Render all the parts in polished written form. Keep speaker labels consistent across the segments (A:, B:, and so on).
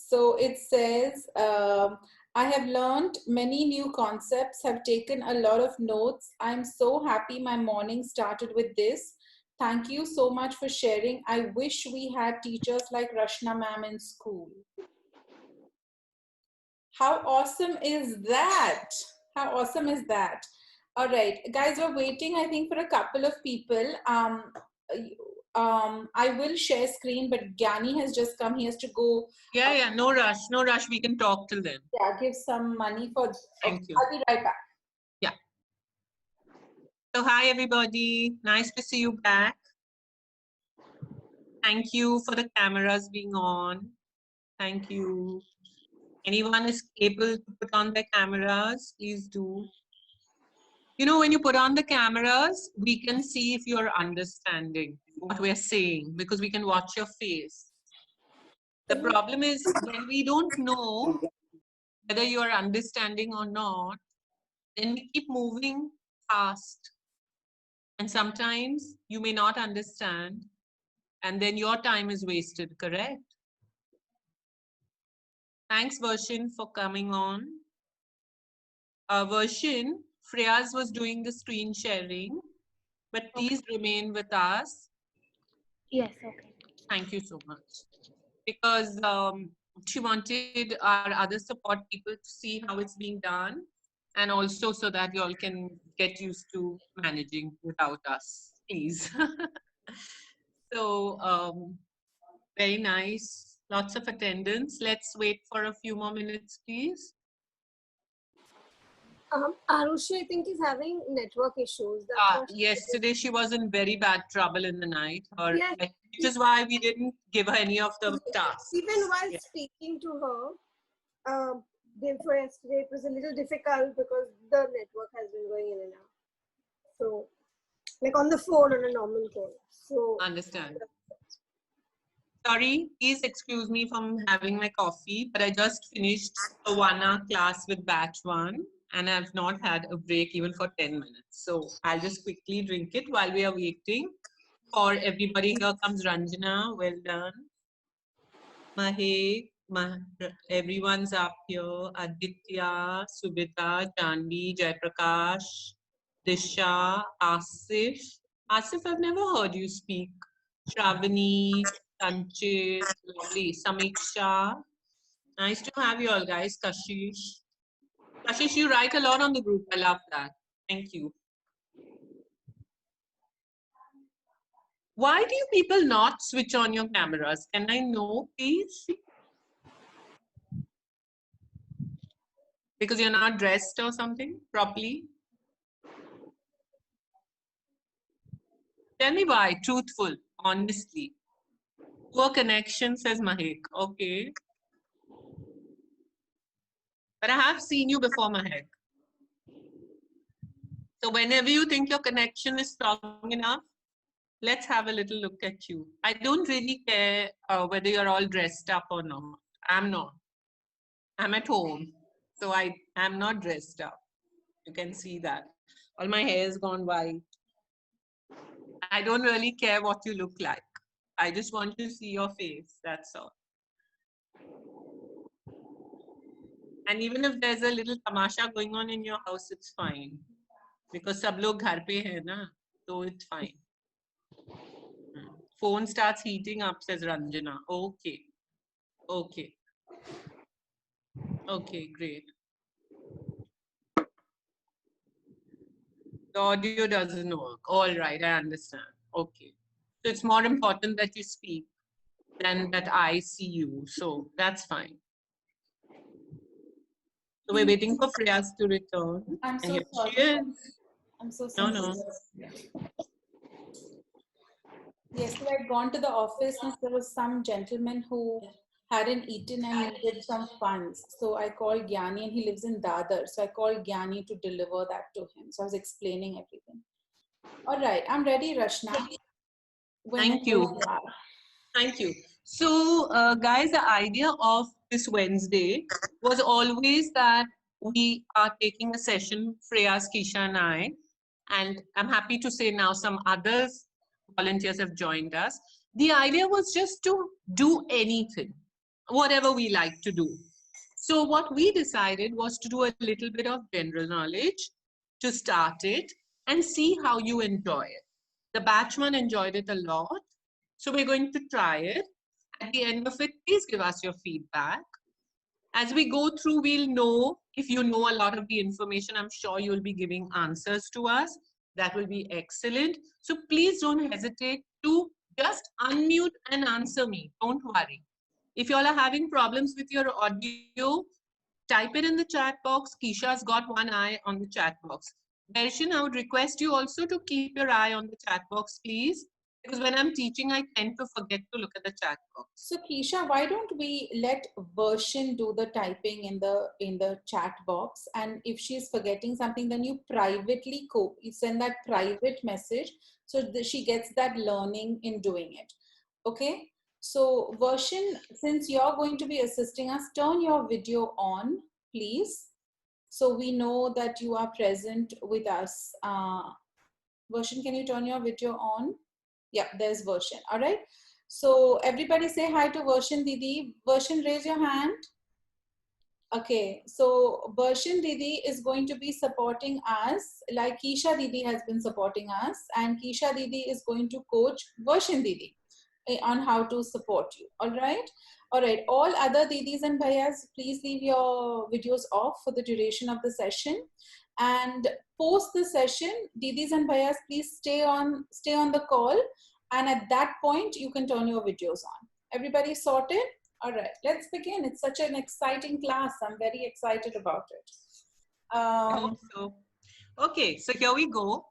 A: So it says, I have learned many new concepts, have taken a lot of notes. I'm so happy my morning started with this. Thank you so much for sharing. I wish we had teachers like Rashna ma'am in school. How awesome is that? How awesome is that? All right, guys, we're waiting, I think, for a couple of people. I will share screen, but Gyani has just come. He has to go.
B: Yeah, no rush, no rush. We can talk till then.
A: Yeah, give some money for.
B: Thank you.
A: I'll be right back.
B: Yeah. So hi everybody, nice to see you back. Thank you for the cameras being on. Thank you. Anyone is able to put on their cameras, please do. You know, when you put on the cameras, we can see if you're understanding what we're saying because we can watch your face. The problem is when we don't know whether you are understanding or not, then we keep moving fast. And sometimes you may not understand, and then your time is wasted, correct? Thanks, Vershin, for coming on. Vershin, Freyaz was doing the screen sharing, but please remain with us.
C: Yes, okay.
B: Thank you so much. Because she wanted our other support people to see how it's being done, and also so that you all can get used to managing without us, please. So very nice, lots of attendance. Let's wait for a few more minutes, please.
C: Arushi, I think, is having network issues.
B: Yesterday she was in very bad trouble in the night,
C: Yes.
B: which is why we didn't give her any of the tasks.
C: Even while speaking to her, day before yesterday, it was a little difficult because the network has been going in and out. So, like on the phone on a normal call. So,
B: understand. Sorry, please excuse me from having my coffee, but I just finished a 1-hour class with batch 1 and I've not had a break even for 10 minutes. So I'll just quickly drink it while we are waiting for everybody. Here comes Ranjana, well done. Mahek, everyone's up here. Aditya, Subita, Janvi, Jaiprakash, Disha, Asif. Asif, I've never heard you speak. Shravani, Sanchit, lovely. Samiksha. Nice to have you all, guys. Kashish. Kashish, you write a lot on the group. I love that. Thank you. Why do you people not switch on your cameras? Can I know, please? Because you're not dressed or something properly? Tell me why. Truthful, honestly. Poor connection, says Mahek. Okay. But I have seen you before, Mahek. So whenever you think your connection is strong enough, let's have a little look at you. I don't really care whether you're all dressed up or not. I'm not. I'm at home. So I am not dressed up. You can see that. All my hair is gone white. I don't really care what you look like. I just want to see your face. That's all. And even if there's a little tamasha going on in your house, it's fine. Because sab log ghar pe hai na, so it's fine. Phone starts heating up, says Ranjana. Okay. Okay. Okay, great. The audio doesn't work. All right, I understand. Okay. So it's more important that you speak than that I see you. So that's fine. So we're waiting for Freyaz to return.
A: I'm so sorry.
B: She is.
A: I'm so sorry.
B: No.
A: Yes, so I'd gone to the office and there was some gentleman who hadn't eaten and needed some funds. So I called Gyani and he lives in Dadar. So I called Gyani to deliver that to him. So I was explaining everything. All right, I'm ready, Rashna.
B: Thank you. Thank you. So, guys, the idea of this Wednesday was always that we are taking a session, Freyaz, Kisha, and I'm happy to say now some others volunteers have joined us. The idea was just to do anything. whatever we like to do. So what we decided was to do a little bit of general knowledge to start it and see how you enjoy it. The batchman enjoyed it a lot. So we're going to try it. At the end of it, please give us your feedback. As we go through, we'll know if you know a lot of the information. I'm sure you'll be giving answers to us. That will be excellent. So please don't hesitate to just unmute and answer me. Don't worry. If you all are having problems with your audio, type it in the chat box. Keisha's got one eye on the chat box. Darshan, I would request you also to keep your eye on the chat box, please. Because when I'm teaching, I tend to forget to look at the chat box.
A: So Keisha, why don't we let Vershin do the typing in the chat box, and if she's forgetting something, then you privately you send that private message so that she gets that learning in doing it. Okay. So Vershin, since you're going to be assisting us, turn your video on, please, so we know that you are present with us. Vershin, can you turn your video on? Yeah, there's Vershin. All right. So everybody say hi to Vershin Didi. Vershin, raise your hand. Okay, so Vershin Didi is going to be supporting us like Keisha Didi has been supporting us, and Keisha Didi is going to coach Vershin Didi on how to support you. All right. All right. All other Didis and Bhaias, please leave your videos off for the duration of the session. And post the session, Didis and Bhaias, please stay on the call. And at that point, you can turn your videos on. Everybody sorted? All right, let's begin. It's such an exciting class. I'm very excited about it.
B: Okay, so here we go.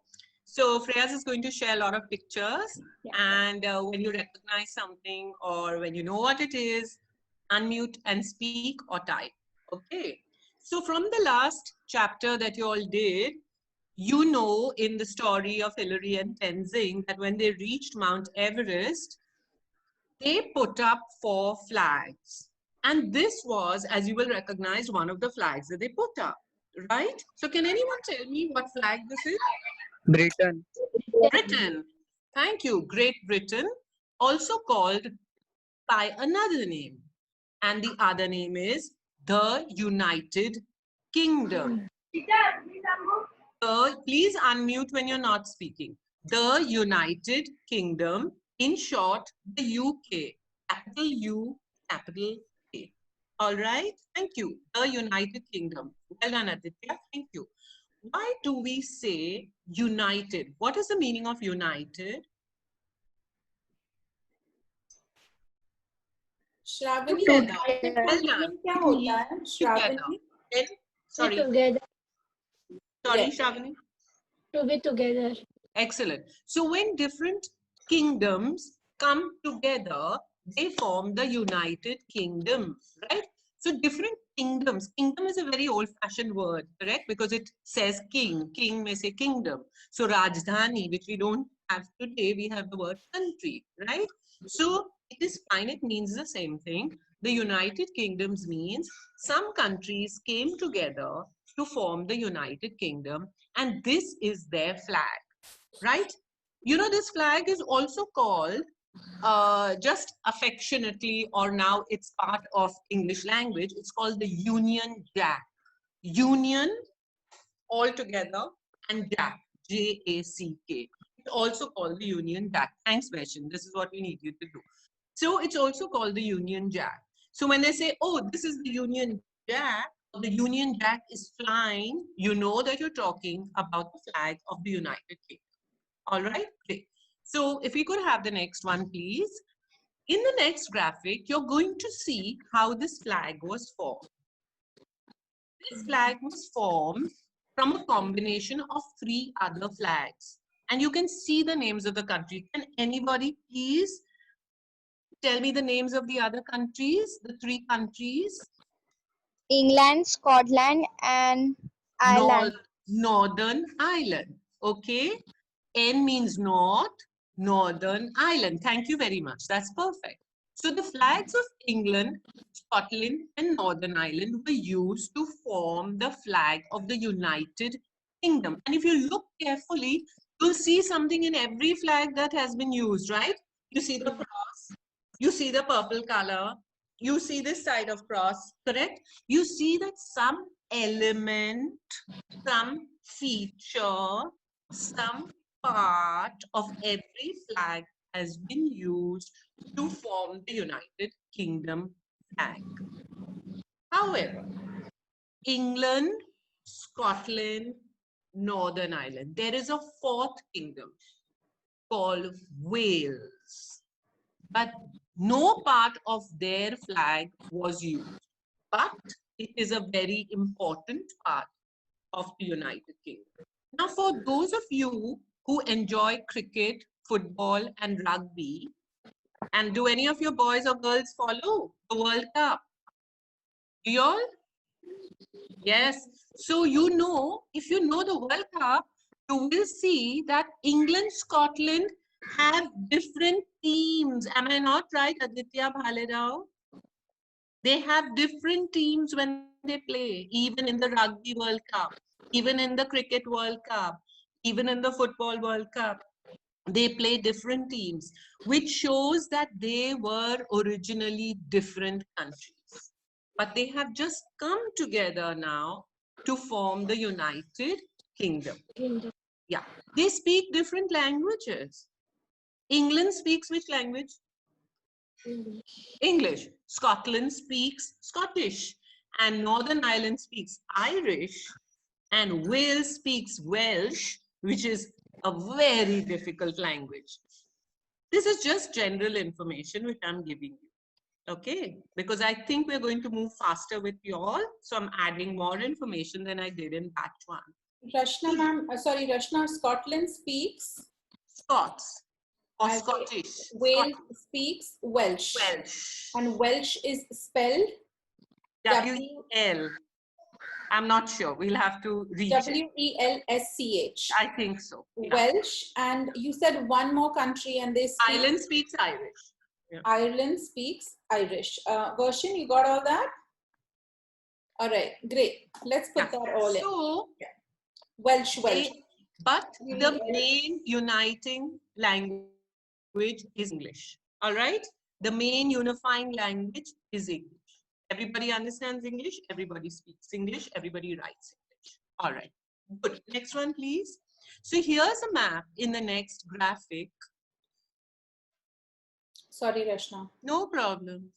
B: So Freyas is going to share a lot of pictures.
A: Yeah.
B: And when you recognize something or when you know what it is, unmute and speak or type. Okay. So from the last chapter that you all did, you know in the story of Hilary and Tenzing that when they reached Mount Everest, they put up 4 flags. And this was, as you will recognize, one of the flags that they put up, right? So can anyone tell me what flag this is?
D: Britain.
B: Britain. Thank you. Great Britain, also called by another name. And the other name is the United Kingdom. Please unmute when you're not speaking. The United Kingdom, in short, the UK. Capital U, capital K. All right. Thank you. The United Kingdom. Well done, Aditya. Thank you. Why do we say united? What is the meaning of united?
A: Shravani,
B: Together.
A: क्या होता है? Shravani?
B: Sorry.
E: Together.
B: Sorry,
A: Yes.
B: Shravani.
E: To be together.
B: Excellent. So when different kingdoms come together, they form the United Kingdom, right? So different kingdoms. Kingdom is a very old-fashioned word, correct? Because it says king. King may say kingdom. So Rajdhani, which we don't have today, we have the word country, right? So it is fine. It means the same thing. The United Kingdoms means some countries came together to form the United Kingdom, and this is their flag, right? You know, this flag is also called, just affectionately, or now it's part of English language, it's called the Union Jack. Union altogether and Jack, J-A-C-K. It's also called the Union Jack. Thanks, Vaishan. This is what we need you to do. So it's also called the Union Jack. So when they say, oh, this is the Union Jack, the Union Jack is flying, you know that you're talking about the flag of the United Kingdom. All right, great. So if we could have the next one, please. In the next graphic, you're going to see how this flag was formed. This flag was formed from a combination of 3 other flags. And you can see the names of the country. Can anybody please tell me the names of the other countries, the 3 countries?
F: England, Scotland, and Ireland.
B: Northern Ireland. Okay. N means North, Northern Ireland. Thank you very much. That's perfect. So the flags of England, Scotland, and Northern Ireland were used to form the flag of the United Kingdom. And if you look carefully, you'll see something in every flag that has been used, right? You see the cross, you see the purple color, you see this side of cross, correct? You see that some element, some feature, some part of every flag has been used to form the United Kingdom flag. However, England, Scotland, Northern Ireland, there is a fourth kingdom called Wales, but no part of their flag was used. But it is a very important part of the United Kingdom. Now, for those of you who enjoy cricket, football, and rugby, and do any of your boys or girls follow the World Cup? Do you all? Yes. So you know, if you know the World Cup, you will see that England, Scotland have different teams. Am I not right, Aditya Bhalerao? They have different teams when they play, even in the Rugby World Cup, even in the Cricket World Cup, even in the Football World Cup. They play different teams, which shows that they were originally different countries. But they have just come together now to form the United Kingdom. Yeah, they speak different languages. England speaks which language? English. Scotland speaks Scottish. And Northern Ireland speaks Irish. And Wales speaks Welsh, which is a very difficult language. This is just general information which I'm giving you. Okay, because I think we're going to move faster with you all. So I'm adding more information than I did in batch one.
A: Rashna ma'am, sorry, Rashna, Scotland speaks
B: Scots or
A: I-
B: Scottish.
A: Wales speaks Welsh.
B: Welsh.
A: And Welsh is spelled
B: W-E-L. I'm not sure. We'll have to recheck.
A: W-E-L-S-C-H.
B: I think so. Yeah.
A: Welsh, and you said one more country, and they speak.
B: Ireland speaks Irish. Yeah.
A: Ireland speaks Irish. Gershon, you got all that? All right, great. Let's put
B: Yeah.
A: that all in.
B: So,
A: Welsh, Welsh.
B: but the main uniting language is English. All right? The main unifying language is English. Everybody understands English. Everybody speaks English. Everybody writes English. All right. Good. Next one, please. So here's a map in the next graphic.
A: Sorry, Rashna.
B: No problem.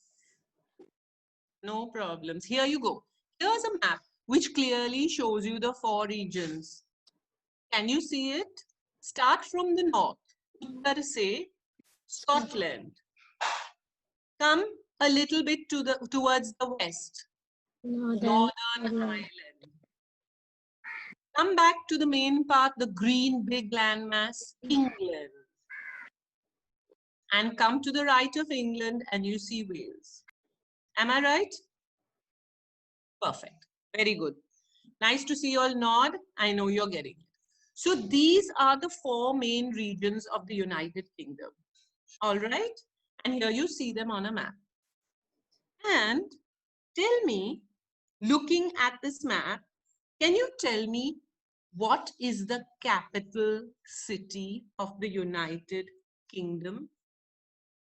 B: No problems. Here you go. Here's a map which clearly shows you the 4 regions. Can you see it? Start from the north. Uttara se Scotland. Come a little bit towards the west. Northern Ireland. Come back to the main part, the green big landmass, England. And come to the right of England and you see Wales. Am I right? Perfect. Very good. Nice to see you all nod. I know you're getting it. So these are the 4 main regions of the United Kingdom. All right. And here you see them on a map. And tell me, looking at this map, can you tell me what is the capital city of the United Kingdom?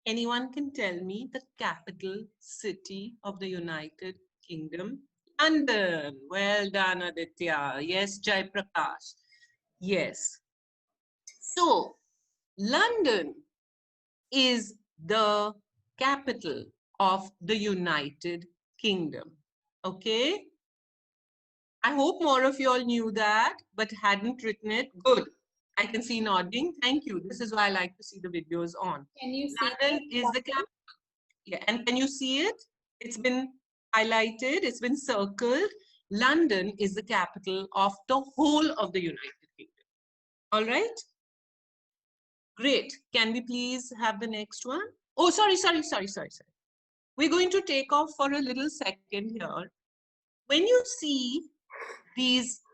B: Anyone can tell me the capital city of the United Kingdom? London. Well done, Aditya. Yes, Jai Prakash. Yes. So, London is the capital of the United Kingdom. Okay? I hope more of you all knew that, but hadn't written it. Good. I can see nodding. Thank you. This is why I like to see the videos on.
A: Can you see
B: London is the capital. Yeah, and can you see it? It's been highlighted. It's been circled. London is the capital of the whole of the United Kingdom. All right? Great. Can we please have the next one? Oh, sorry. We're going to take off for a little second here. When you see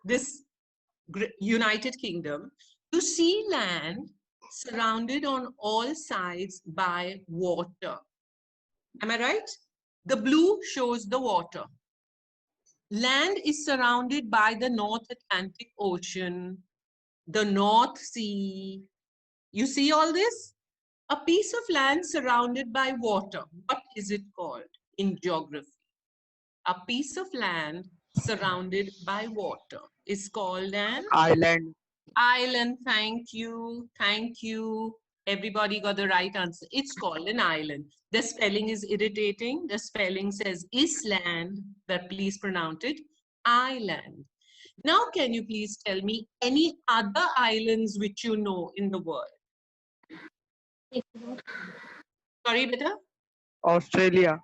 B: this United Kingdom, you see land surrounded on all sides by water. Am I right? The blue shows the water. Land is surrounded by the North Atlantic Ocean, the North Sea. You see all this? A piece of land surrounded by water. What is it called? in geography. A piece of land surrounded by water is called an
D: Island.
B: island. Thank you. Thank you. Everybody got the right answer. It's called an island. The spelling is irritating. The spelling says island, but please pronounce it island. Now, can you please tell me any other islands which you know in the world? Sorry, beta?
D: Australia.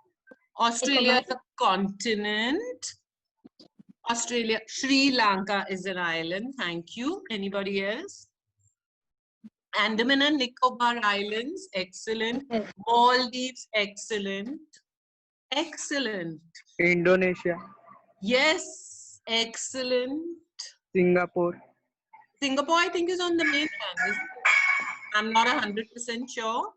B: Australia is a continent. Australia, Sri Lanka is an island. Thank you. Anybody else? Andaman and Nicobar Islands, excellent.
E: Yes.
B: Maldives, excellent. Excellent.
D: Indonesia.
B: Yes, excellent.
D: Singapore.
B: Singapore, I think, is on the mainland, isn't it? I'm not 100% sure.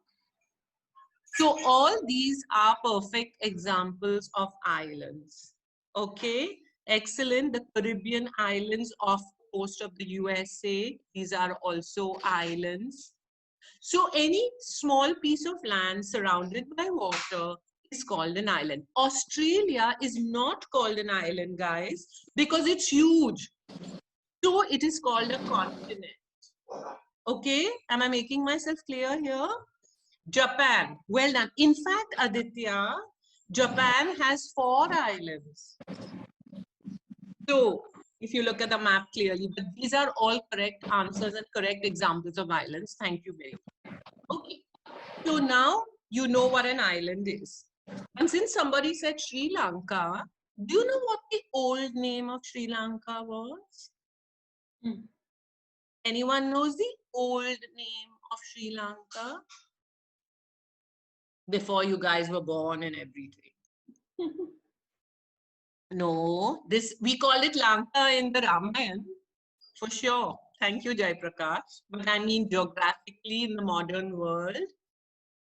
B: So all these are perfect examples of islands. Okay, excellent. The Caribbean islands off the coast of the USA, these are also islands. So any small piece of land surrounded by water is called an island. Australia is not called an island, guys, because it's huge. So it is called a continent. Okay, am I making myself clear here? Japan, well done. In fact, Aditya, Japan has 4 islands. So if you look at the map clearly, but these are all correct answers and correct examples of islands. Thank you very much. Okay, so now you know what an island is. And since somebody said Sri Lanka, do you know what the old name of Sri Lanka was? Anyone knows the old name of Sri Lanka? Before you guys were born and everything. No, this we call it Lanka in the Ramayana, for sure. Thank you, Jai Prakash. But I mean geographically in the modern world,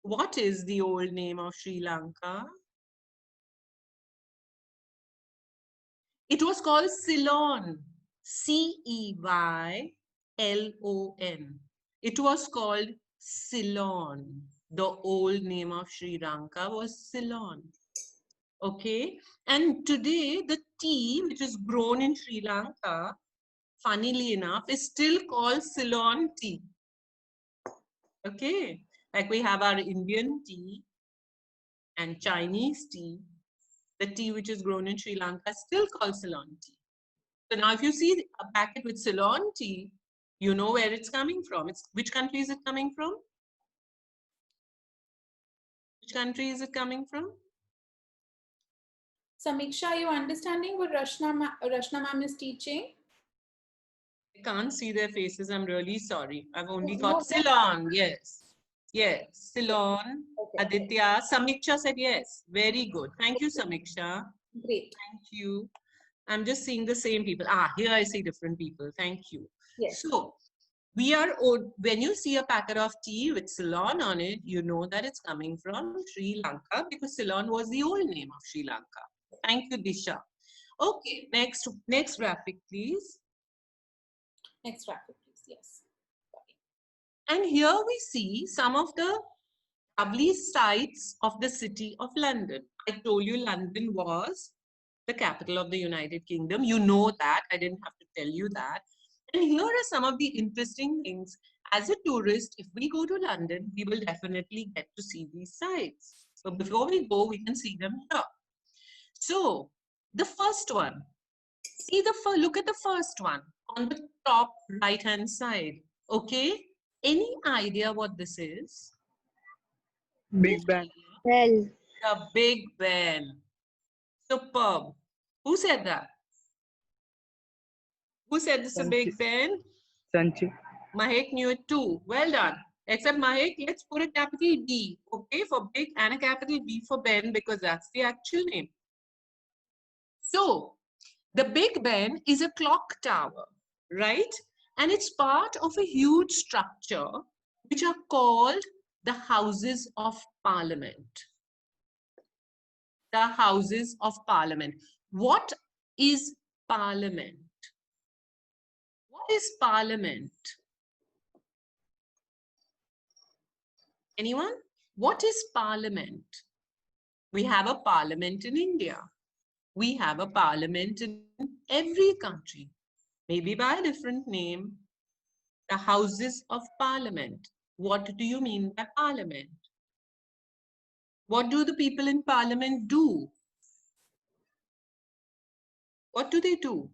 B: what is the old name of Sri Lanka? It was called Ceylon. Ceylon. It was called Ceylon. The old name of Sri Lanka was Ceylon. Okay, and today the tea which is grown in Sri Lanka, funnily enough, is still called Ceylon tea. Okay, like we have our Indian tea and Chinese tea. The tea which is grown in Sri Lanka is still called Ceylon tea. So now if you see a packet with Ceylon tea, you know where it's coming from. It's which country is it coming from? Which country is it coming from?
A: Samiksha, are you understanding what Rashna ma'am is teaching?
B: I can't see their faces. I'm really sorry. I've only
A: No,
B: got
A: no.
B: Ceylon. Yes. Yes. Ceylon.
A: Okay.
B: Aditya. Samiksha said yes. Very good. Thank you, Samiksha.
A: Great.
B: Thank you. I'm just seeing the same people. Ah, here I see different people. Thank you.
A: Yes.
B: So when you see a packet of tea with Ceylon on it, you know that it's coming from Sri Lanka because Ceylon was the old name of Sri Lanka. Thank you, Disha. Okay, next graphic, please.
A: Next graphic, please. Yes.
B: And here we see some of the lovely sights of the city of London. I told you London was the capital of the United Kingdom. You know that. I didn't have to tell you that. And here are some of the interesting things. As a tourist, if we go to London, we will definitely get to see these sites. So before we go, we can see them here. So the first one, look at the first one on the top right-hand side. Okay, any idea what this is?
D: Big Ben.
F: Well,
B: The Big Ben. Superb. Who said that? Who said this is a Big Ben?
D: Sanchi.
B: Mahek knew it too. Well done. Except Mahek, let's put a capital B, okay, for Big and a capital B for Ben because that's the actual name. So, the Big Ben is a clock tower, right? And it's part of a huge structure which are called the Houses of Parliament. The Houses of Parliament. What is Parliament? What is Parliament? Anyone? What is Parliament? We have a parliament in India. We have a parliament in every country, maybe by a different name. The houses of parliament. What do you mean by parliament? What do the people in parliament do? What do they do?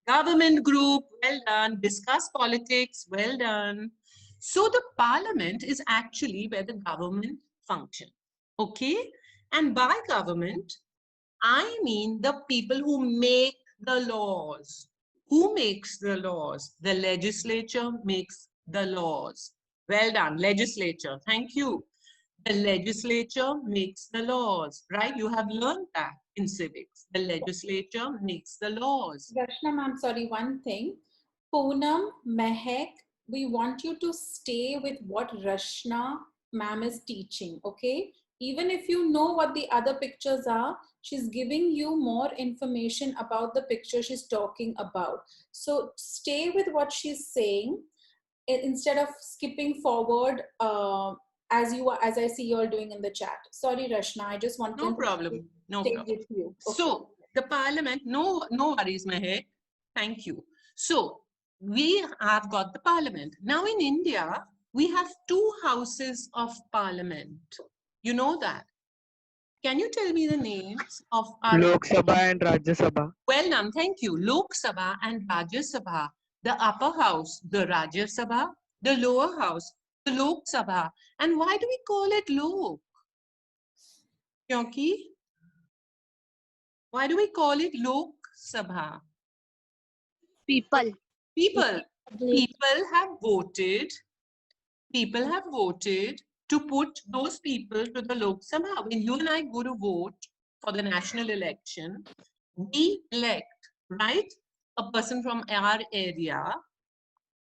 B: Government group, well done. Discuss politics, well done. So the parliament is actually where the government functions. Okay? And by government, I mean the people who make the laws. Who makes the laws? The legislature makes the laws. Well done, legislature. Thank you. The legislature makes the laws, right? You have learned that in civics. The legislature makes the laws.
A: Rashna ma'am, sorry, one thing. Poonam, Mehak, we want you to stay with what Rashna ma'am is teaching, okay? Even if you know what the other pictures are, she's giving you more information about the picture she's talking about. So stay with what she's saying instead of skipping forward as I see you all doing in the chat. Sorry, Rashna, I just wanted
B: No
A: to
B: problem. No
A: stay
B: problem.
A: with you. Okay.
B: So the parliament, no worries, Mehak. Thank you. So we have got the parliament. Now in India, we have two houses of parliament. You know that. Can you tell me the names of our...
D: Lok Sabha and Rajya Sabha.
B: Well done, thank you. Lok Sabha and Rajya Sabha. The upper house, the Rajya Sabha. The lower house, the Lok Sabha. And why do we call it Lok? Kyunki? Why do we call it Lok Sabha?
F: People.
B: People have voted. People have voted to put those people to the Lok Sabha. When you and I go to vote for the national election, we elect, right, a person from our area,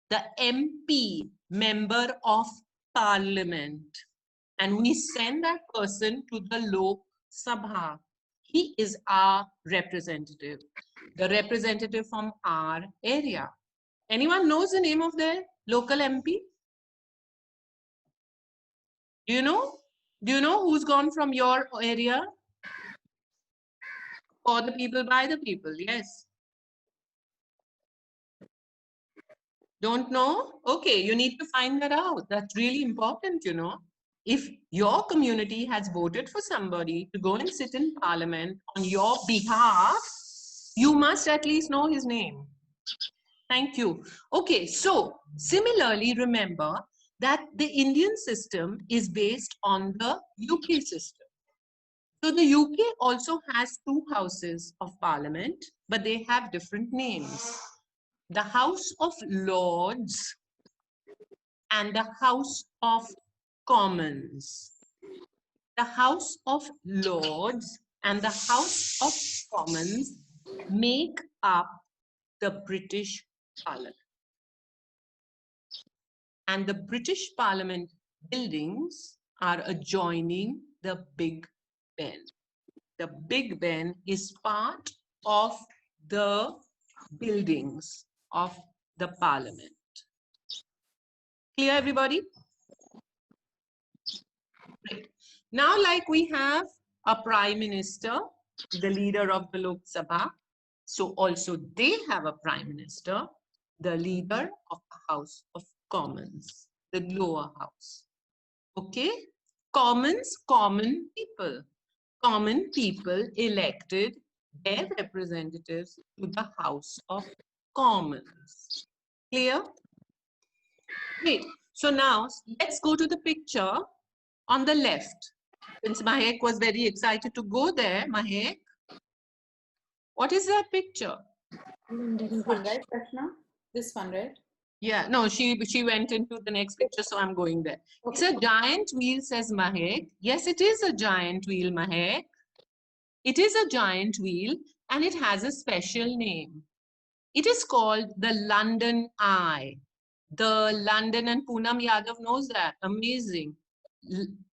B: the MP, member of parliament, and we send that person to the Lok Sabha. He is our representative, the representative from our area. Anyone knows the name of their local MP? Do you know? Do you know who's gone from your area? For the people, by the people, yes. Don't know? Okay, you need to find that out. That's really important, you know. If your community has voted for somebody to go and sit in parliament on your behalf, you must at least know his name. Thank you. Okay, so similarly, remember that the Indian system is based on the UK system. So the UK also has two houses of parliament, but they have different names. The House of Lords and the House of Commons. The House of Lords and the House of Commons make up the British Parliament. And the British Parliament buildings are adjoining the Big Ben. The Big Ben is part of the buildings of the Parliament. Clear, everybody? Great. Now, like we have a Prime Minister, the leader of the Lok Sabha. So also they have a Prime Minister, the leader of the House of Commons, the lower house. Okay? Commons, common people. Common people elected their representatives to the House of Commons. Clear? Great. So now let's go to the picture on the left. Since Mahek was very excited to go there, Mahek, what is that picture?
A: This one, right, Rashna? This one, right?
B: Yeah, no, she went into the next picture, so I'm going there. It's a giant wheel, says Mahek. Yes, it is a giant wheel, Mahek. It is a giant wheel and it has a special name. It is called the London Eye. The London, and Poonam Yadav knows that. Amazing.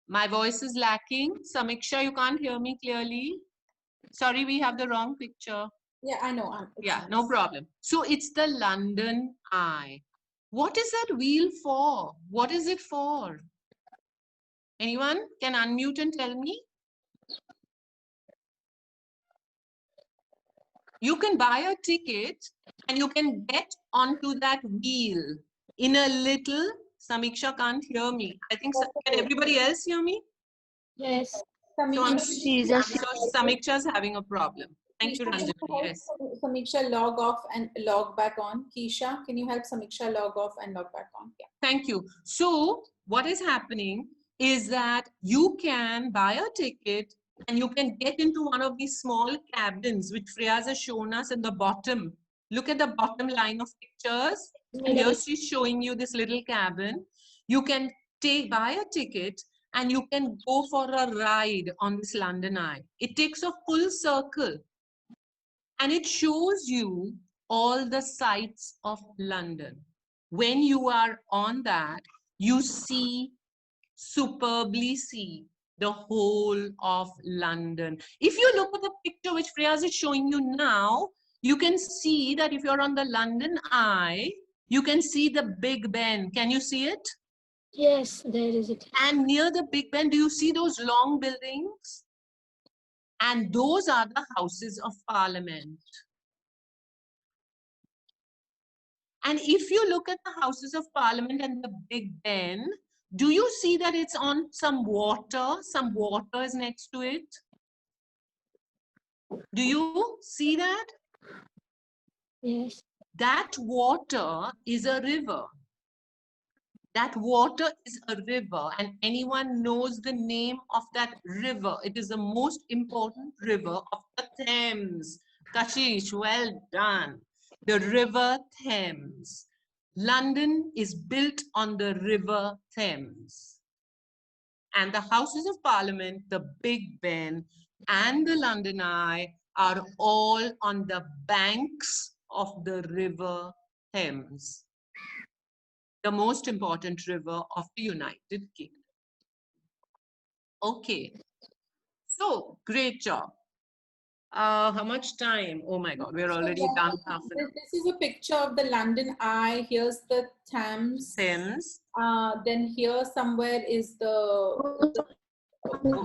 B: My voice is lacking. Samiksha, you can't hear me clearly. Sorry, we have the wrong picture.
A: Yeah, I know.
B: Yeah, no problem. So it's the London Eye. What is that wheel for? What is it for? Anyone can unmute and tell me? You can buy a ticket and you can get onto that wheel in a little. Samiksha can't hear me. I think, can everybody else hear me?
E: Yes.
B: So I'm
F: Jesus.
B: so Samiksha is having a problem. Thank you, Ranjana. Yes.
A: Samiksha log off and log back on. Keisha, can you help Samiksha log off and log back on? Yeah.
B: Thank you. So what is happening is that you can buy a ticket and you can get into one of these small cabins which Freyaz has shown us in the bottom. Look at the bottom line of pictures. And here she's showing you this little cabin. You can buy a ticket and you can go for a ride on this London Eye. It takes a full circle and it shows you all the sights of London. When you are on that, you superbly see the whole of London. If you look at the picture which Freyaz is showing you now, you can see that if you're on the London Eye, you can see the Big Ben. Can you see it?
E: Yes, there is it.
B: And near the Big Ben, do you see those long buildings? And those are the Houses of Parliament. And if you look at the Houses of Parliament and the Big Ben, do you see that it's on some water? Some water is next to it. Do you see that?
E: Yes.
B: That water is a river. That water is a river, and anyone knows the name of that river. It is the most important river of the Thames. Kashish, well done. The River Thames. London is built on the River Thames. And the Houses of Parliament, the Big Ben, and the London Eye are all on the banks of the River Thames, the most important river of the United Kingdom. Okay, so great job. How much time? Oh my God, we're already done half an hour.
A: This is a picture of the London Eye. Here's the Thames.
B: Thames.
A: Then here somewhere is the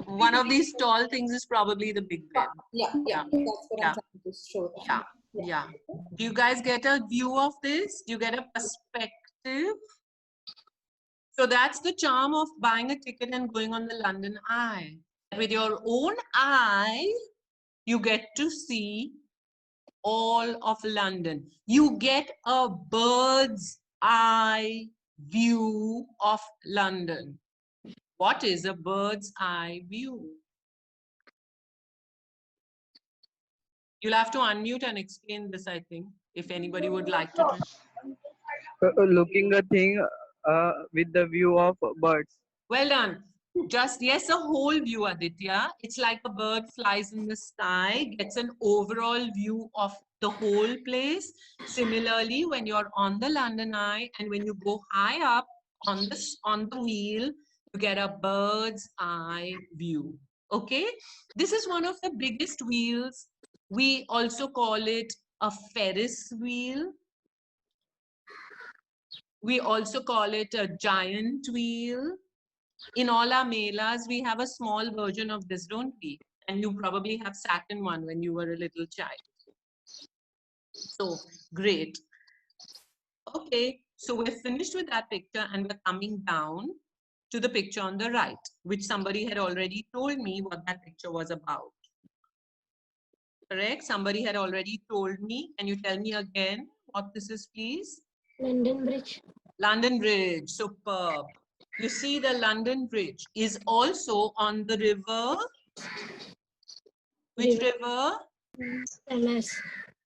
B: One of these tall things is probably the Big Ben.
A: yeah, that's what I'm trying to show them.
B: Yeah. Do you guys get a view of this? Do you get a perspective? So that's the charm of buying a ticket and going on the London Eye. With your own eye, you get to see all of London. You get a bird's eye view of London. What is a bird's eye view? You'll have to unmute and explain this, I think, if anybody would like to.
D: Looking a thing with the view of birds.
B: Well done. Just, yes, a whole view, Aditya. It's like a bird flies in the sky, gets an overall view of the whole place. Similarly, when you're on the London Eye and when you go high up on the wheel, you get a bird's eye view. Okay? This is one of the biggest wheels. We also call it a Ferris wheel. We also call it a giant wheel. In all our melas, we have a small version of this, don't we? And you probably have sat in one when you were a little child. So, great. Okay, so we're finished with that picture and we're coming down to the picture on the right, which somebody had already told me what that picture was about. Correct? Somebody had already told me. Can you tell me again what this is, please?
E: London Bridge.
B: London Bridge, superb. You see, the London Bridge is also on the river. Which river?
E: Thames.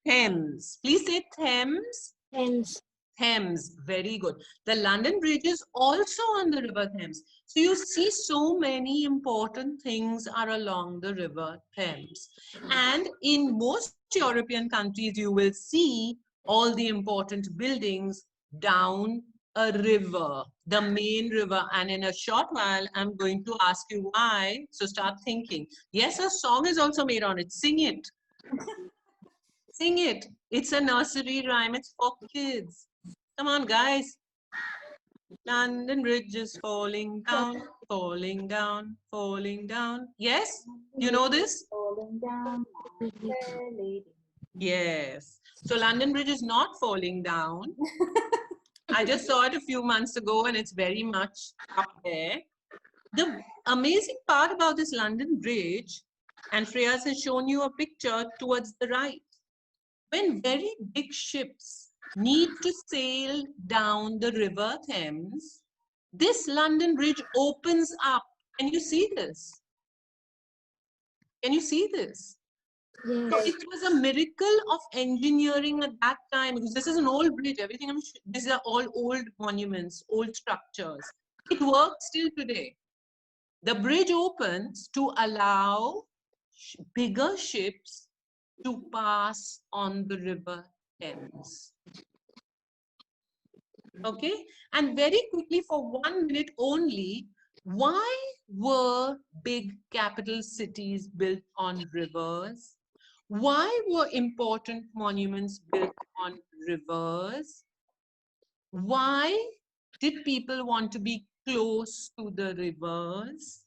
B: Thames. Please say Thames.
E: Thames.
B: Thames. Very good. The London Bridge is also on the River Thames. So you see, so many important things are along the River Thames. And in most European countries, you will see all the important buildings down a river, the main river. And in a short while, I'm going to ask you why. So start thinking. Yes, a song is also made on it. Sing it. Sing it. It's a nursery rhyme. It's for kids. Come on, guys. London Bridge is falling down, falling down, falling down. Yes? You know this?
A: Falling down, my fair lady.
B: Yes. So London Bridge is not falling down. I just saw it a few months ago and it's very much up there. The amazing part about this London Bridge, and Freya has shown you a picture towards the right. When very big ships need to sail down the River Thames, this London Bridge opens up. Can you see this? Can you see this? So
E: Yes.
B: it was a miracle of engineering at that time, because this is an old bridge. Everything these are all old monuments, old structures. It works still today. The bridge opens to allow bigger ships to pass on the River Thames. Okay, and very quickly for 1 minute only, why were big capital cities built on rivers? Why were important monuments built on rivers? Why did people want to be close to the rivers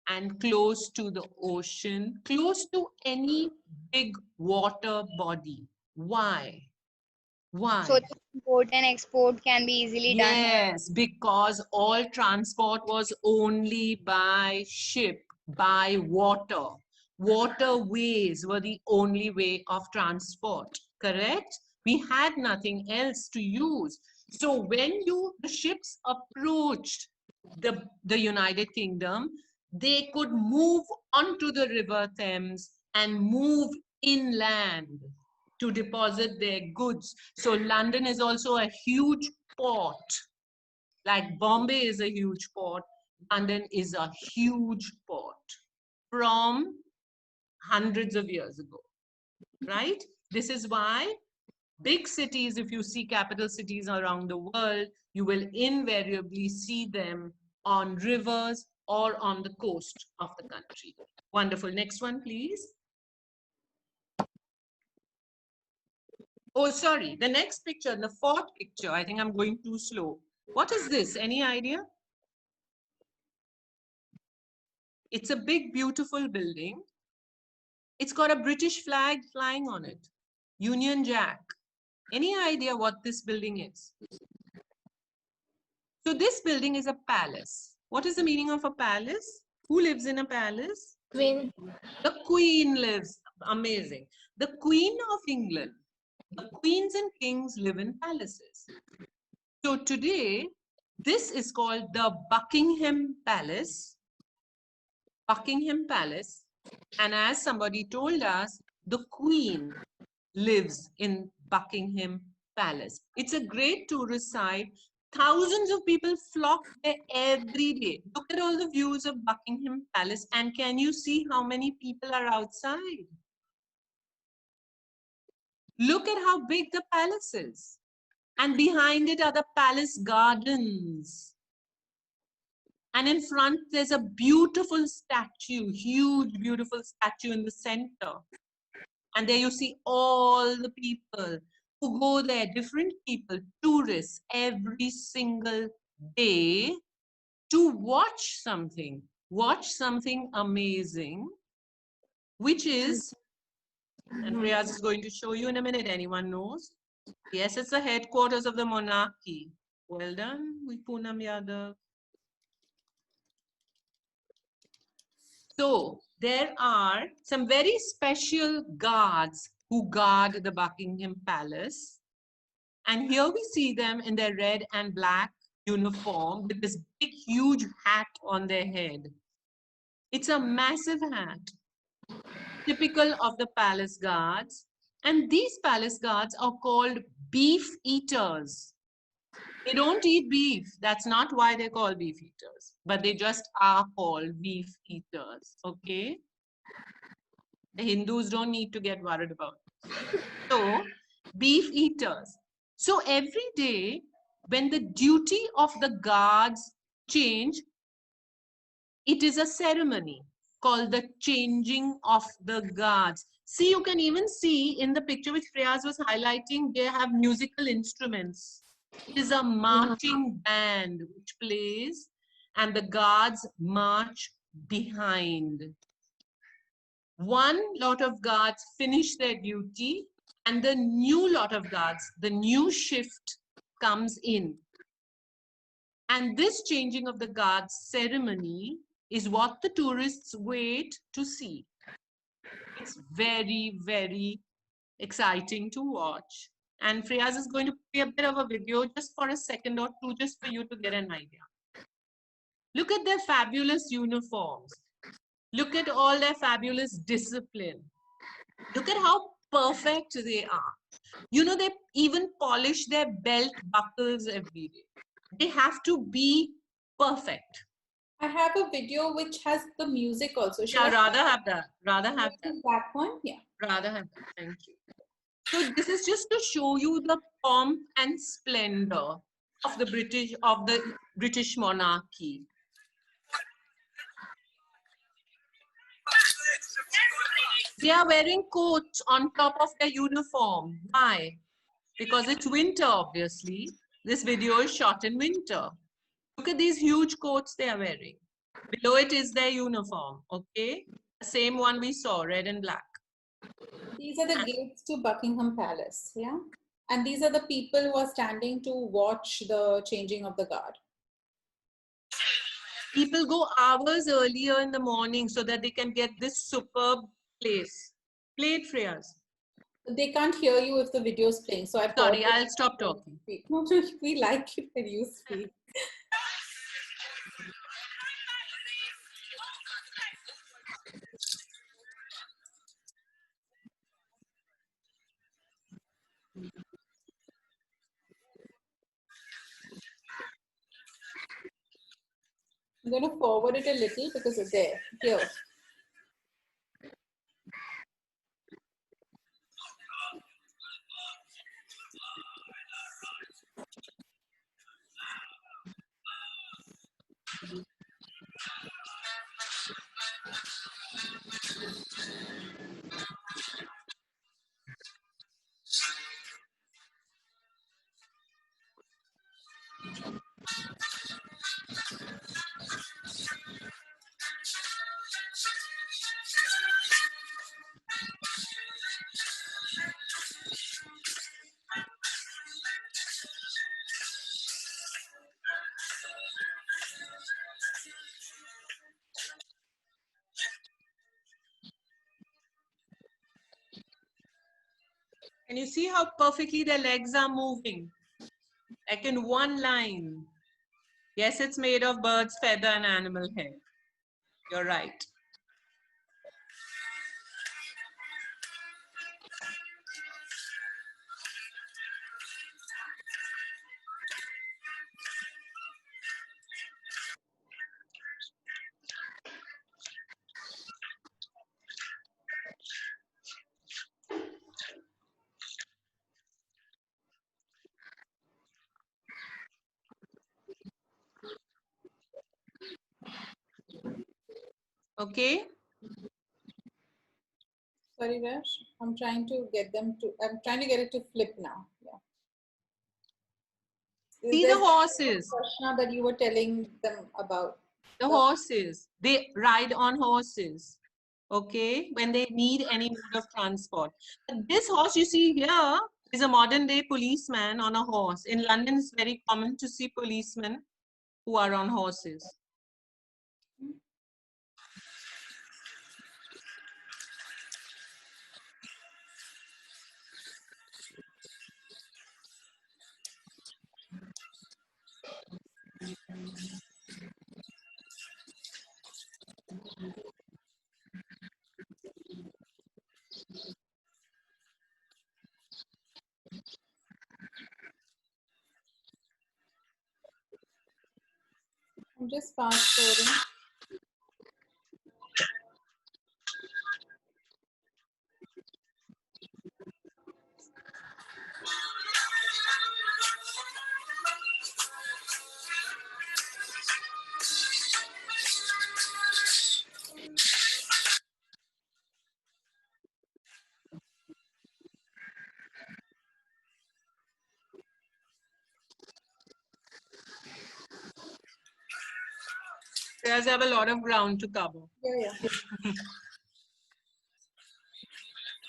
B: and close to the ocean, close to any big water body? Why? Why?
F: So the import and export can be easily done.
B: Yes, because all transport was only by ship, by water. Waterways were the only way of transport, correct? We had nothing else to use. So when the ships approached the United Kingdom, they could move onto the River Thames and move inland to deposit their goods. So London is also a huge port. Like Bombay is a huge port, London is a huge port from hundreds of years ago, right? This is why big cities, if you see capital cities around the world, you will invariably see them on rivers or on the coast of the country. Wonderful. Next one, please. Oh, sorry. The next picture, the fourth picture, I think I'm going too slow. What is this? Any idea? It's a big, beautiful building. It's got a British flag flying on it. Union Jack. Any idea what this building is? So this building is a palace. What is the meaning of a palace? Who lives in a palace?
E: Queen.
B: The Queen lives. Amazing. The Queen of England. The queens and kings live in palaces. So today, this is called the Buckingham Palace. Buckingham Palace. And as somebody told us, the Queen lives in Buckingham Palace. It's a great tourist site. Thousands of people flock there every day. Look at all the views of Buckingham Palace, and can you see how many people are outside? Look at how big the palace is. And behind it are the palace gardens. And in front, there's a beautiful statue, huge, beautiful statue in the center. And there you see all the people who go there, different people, tourists, every single day to watch something amazing, which is, and Riyaz is going to show you in a minute, anyone knows? Yes, it's the headquarters of the monarchy. Well done, Poonam Yadav. So there are some very special guards who guard the Buckingham Palace. And here we see them in their red and black uniform with this big, huge hat on their head. It's a massive hat, typical of the palace guards. And these palace guards are called beef eaters. They don't eat beef. That's not why they're called beef eaters, but they just are called beef eaters, okay? The Hindus don't need to get worried about it. So, beef eaters. So every day, when the duty of the guards change, it is a ceremony. called the changing of the guards. See, you can even see in the picture which Priyas was highlighting, they have musical instruments. It is a marching band which plays and the guards march behind. One lot of guards finish their duty and the new lot of guards, the new shift comes in. And this changing of the guards ceremony is what the tourists wait to see. It's very, very exciting to watch. And Friyaz is going to play a bit of a video just for a second or two, just for you to get an idea. Look at their fabulous uniforms. Look at all their fabulous discipline. Look at how perfect they are. You know, they even polish their belt buckles every day. They have to be perfect.
A: I have a video which has the music also. Should
B: Yeah,
A: I-
B: rather have that. Rather have that.
A: That one? Yeah.
B: Rather have that. Thank you. So this is just to show you the pomp and splendor of the British monarchy. They are wearing coats on top of their uniform. Why? Because it's winter, obviously. This video is shot in winter. Look at these huge coats they are wearing. Below it is their uniform, okay? The same one we saw, red and black.
A: These are the gates to Buckingham Palace, yeah? And these are the people who are standing to watch the changing of the guard.
B: People go hours earlier in the morning so that they can get this superb place. Play it, Freyas.
A: They can't hear you if the video is playing, so I
B: Sorry, I'll stop talking.
A: No, we like it when you speak. I'm going to forward it a little because it's there. Here.
B: Can you see how perfectly their legs are moving? Like in one line. Yes, it's made of bird's feather and animal hair. You're right. Okay.
A: Sorry, Rash. I'm trying to get it to flip now. Yeah.
B: See the horses.
A: Krishna that you were telling them about.
B: The horses. They ride on horses. Okay. When they need any mode of transport. But this horse you see here is a modern day policeman on a horse. In London, it's very common to see policemen who are on horses.
A: I'm just fast forwarding.
B: There's have a lot of ground to cover.
A: Yeah.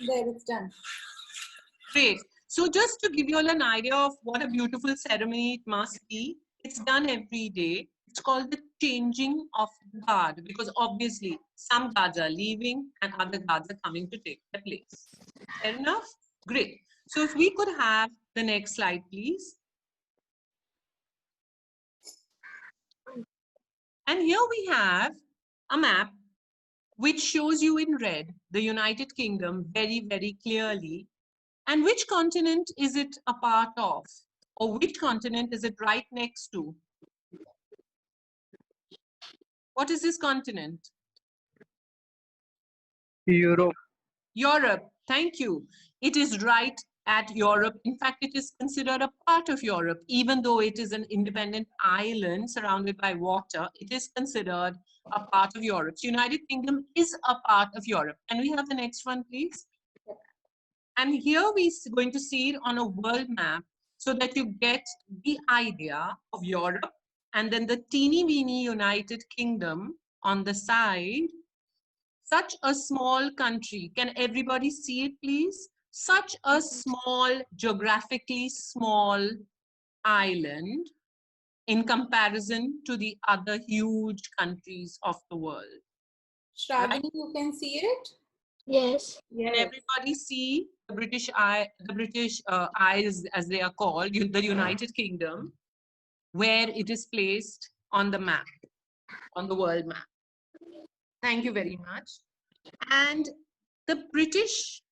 A: There, it's done.
B: Great. So just to give you all an idea of what a beautiful ceremony it must be, it's done every day. It's called the changing of the guard, because obviously some guards are leaving and other guards are coming to take their place. Fair enough? Great. So if we could have the next slide, please. And here we have a map which shows you in red the United Kingdom very, very clearly. And which continent is it a part of? Or which continent is it right next to? What is this continent?
D: Europe.
B: Europe. Thank you. It is right at Europe. In fact, it is considered a part of Europe. Even though it is an independent island surrounded by water, it is considered a part of Europe. So United Kingdom is a part of Europe. Can we have the next one, please? And here we're going to see it on a world map so that you get the idea of Europe and then the teeny weeny United Kingdom on the side. Such a small country. Can everybody see it, please? Such a small, geographically small island in comparison to the other huge countries of the world.
A: Shravani, you can see it?
E: Yes.
B: Can everybody see the British Isles, as they are called, the United Kingdom, where it is placed on the map, on the world map? Thank you very much. And the British,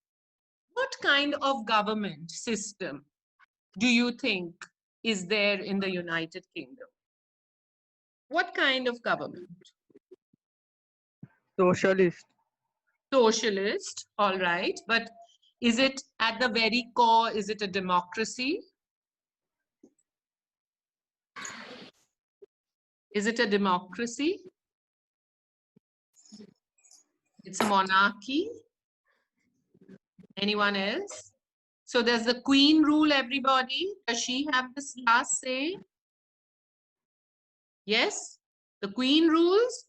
B: what kind of government system do you think is there in the United Kingdom? What kind of government?
D: Socialist.
B: Socialist, all right. But is it at the very core, is it a democracy? Is it a democracy? It's a monarchy. Anyone else? So does the Queen rule everybody? Does she have this last say? Yes, the Queen rules.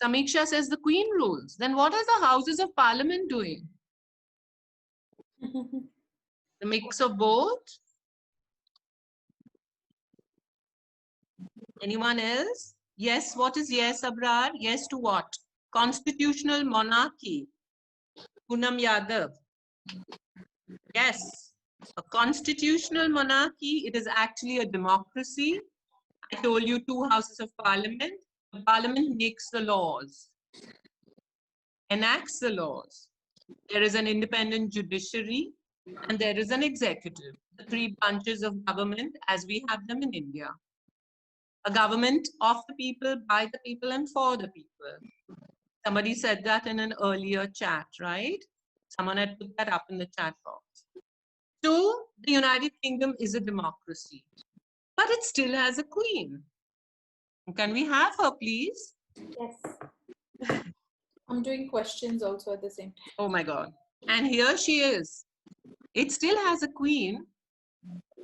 B: Samiksha says the Queen rules. Then what are the Houses of Parliament doing? The mix of both? Anyone else? Yes, what is yes, Abrar? Yes to what? Constitutional monarchy. Poonam Yadav. Yes, a constitutional monarchy. It is actually a democracy. I told you 2 houses of parliament. The parliament makes the laws, enacts the laws. There is an independent judiciary and there is an executive. The 3 branches of government as we have them in India. A government of the people, by the people and for the people. Somebody said that in an earlier chat, right? Someone had put that up in the chat box. So the United Kingdom is a democracy, but it still has a queen. Can we have her, please?
A: Yes. I'm doing questions also at the same time.
B: Oh my God. And here she is. It still has a queen.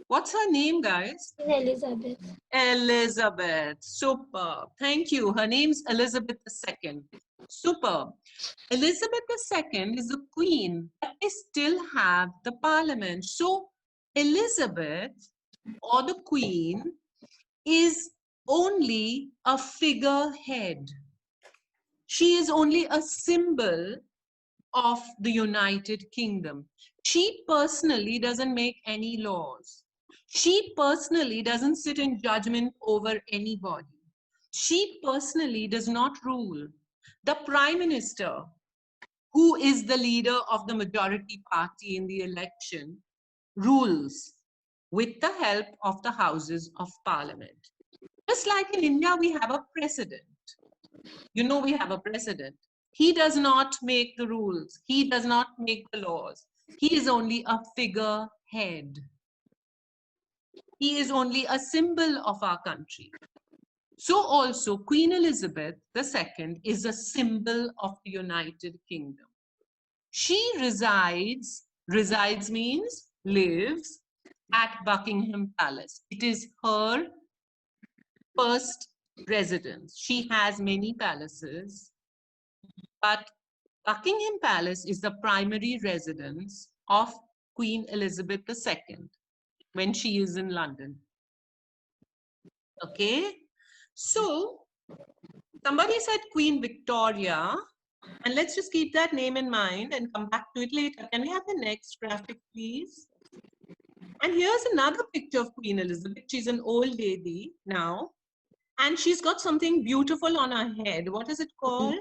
B: What's her name, guys?
E: Elizabeth.
B: Elizabeth. Superb. Thank you. Her name's Elizabeth II. Superb. Elizabeth II is the queen, but they still have the parliament. So Elizabeth, or the queen, is only a figurehead. She is only a symbol of the United Kingdom. She personally doesn't make any laws. She personally doesn't sit in judgment over anybody. She personally does not rule. The Prime Minister, who is the leader of the majority party in the election, rules with the help of the Houses of Parliament. Just like in India, we have a president. You know, we have a president. He does not make the rules. He does not make the laws. He is only a figurehead. He is only a symbol of our country. So also Queen Elizabeth II is a symbol of the United Kingdom. She resides means lives at Buckingham Palace. It is her first residence. She has many palaces, but Buckingham Palace is the primary residence of Queen Elizabeth II when she is in London. Okay, so somebody said Queen Victoria, and let's just keep that name in mind and come back to it later. Can we have the next graphic, please? And here's another picture of Queen Elizabeth. She's an old lady now, and she's got something beautiful on her head. What is it called?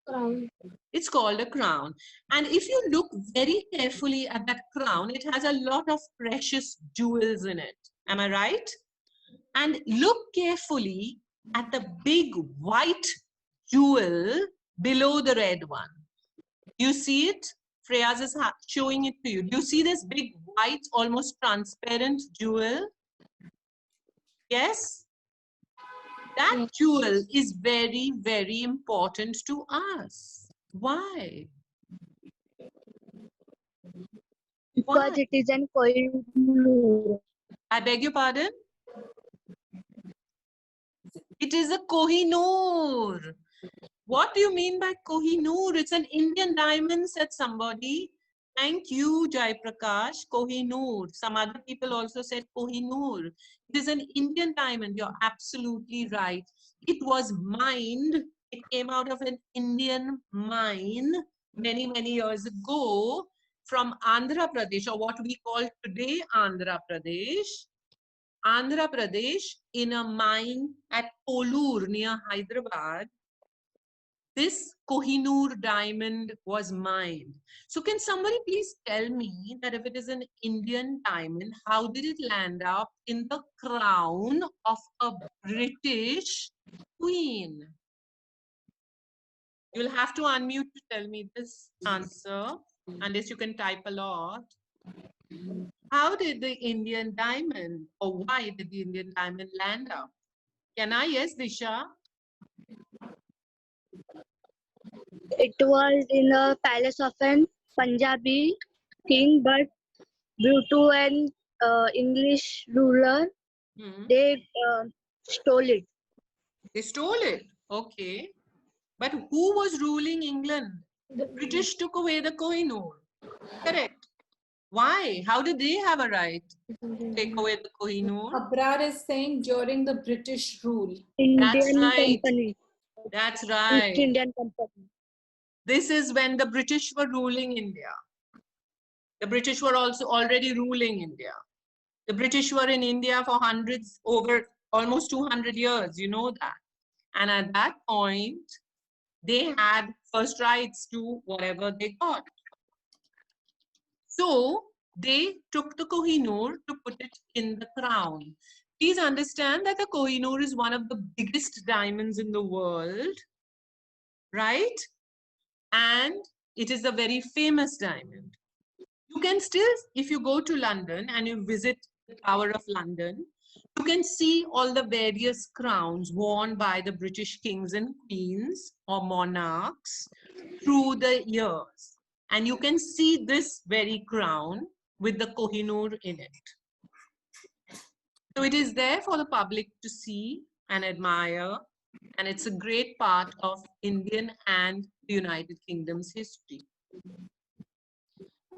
E: Crown.
B: It's called a crown. And if you look very carefully at that crown, it has a lot of precious jewels in it. Am I right? And look carefully at the big white jewel below the red one. You see it? Freyas is showing it to you. Do you see this big white, almost transparent jewel? Yes? That
E: Yes.
B: jewel is very, very important to us. Why?
F: Because it is an Kohinoor.
B: I beg your pardon? It is a Kohinoor. What do you mean by Kohinoor? It's an Indian diamond, said somebody. Thank you, Jai Prakash. Kohinoor. Some other people also said Kohinoor. It is an Indian diamond. You're absolutely right. It was mined. It came out of an Indian mine many, many years ago from Andhra Pradesh, or what we call today Andhra Pradesh. Andhra Pradesh, in a mine at Polur near Hyderabad. This Kohinoor diamond was mined. So can somebody please tell me that if it is an Indian diamond, how did it land up in the crown of a British queen? You'll have to unmute to tell me this answer, unless you can type a lot. How did the Indian diamond, or why did the Indian diamond land up? Can I? Yes, Disha?
F: It was in the palace of an Punjabi king, but due to an English ruler,
B: Hmm.
F: they stole it.
B: They stole it. Okay. But who was ruling England?
E: The
B: British took away the Kohinoor. Correct. Why? How did they have a right to take away the Kohinoor?
A: Abrar is saying during the British rule.
B: That's
F: Indian
B: right.
F: company.
B: That's
F: East
B: right.
F: Indian company.
B: This is when the British were ruling India. The British were also already ruling India. The British were in India for hundreds, over almost 200 years, you know that. And at that point, they had first rights to whatever they got. So they took the Kohinoor to put it in the crown. Please understand that the Kohinoor is one of the biggest diamonds in the world, right? And it is a very famous diamond. You can still, if you go to London and you visit the Tower of London, you can see all the various crowns worn by the British kings and queens or monarchs through the years. And you can see this very crown with the Kohinoor in it. So it is there for the public to see and admire. And it's a great part of Indian and the United Kingdom's history.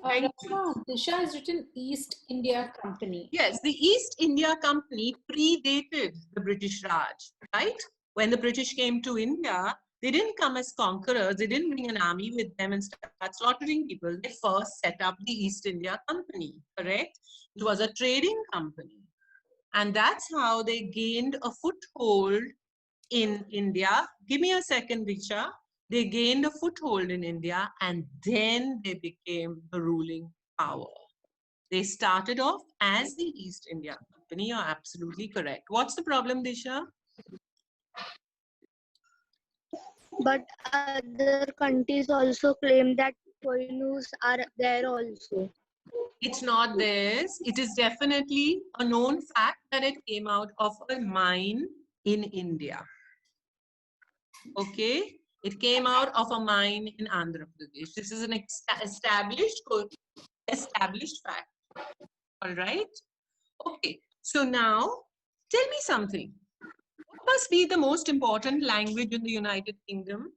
B: Thank you.
A: Rashma, Disha has written East India Company.
B: Yes, the East India Company predated the British Raj, right? When the British came to India, they didn't come as conquerors. They didn't bring an army with them and start slaughtering people. They first set up the East India Company, correct? It was a trading company. And that's how they gained a foothold in India. Give me a second, Richa. They gained a foothold in India and then they became the ruling power. They started off as the East India Company. You're absolutely correct. What's the problem, Disha?
F: But other countries also claim that Kohinoors are there also.
B: It's not theirs. It is definitely a known fact that it came out of a mine in India. Okay? It came out of a mine in Andhra Pradesh. This is an established fact. All right? Okay. So now, tell me something. What must be the most important language in the United Kingdom?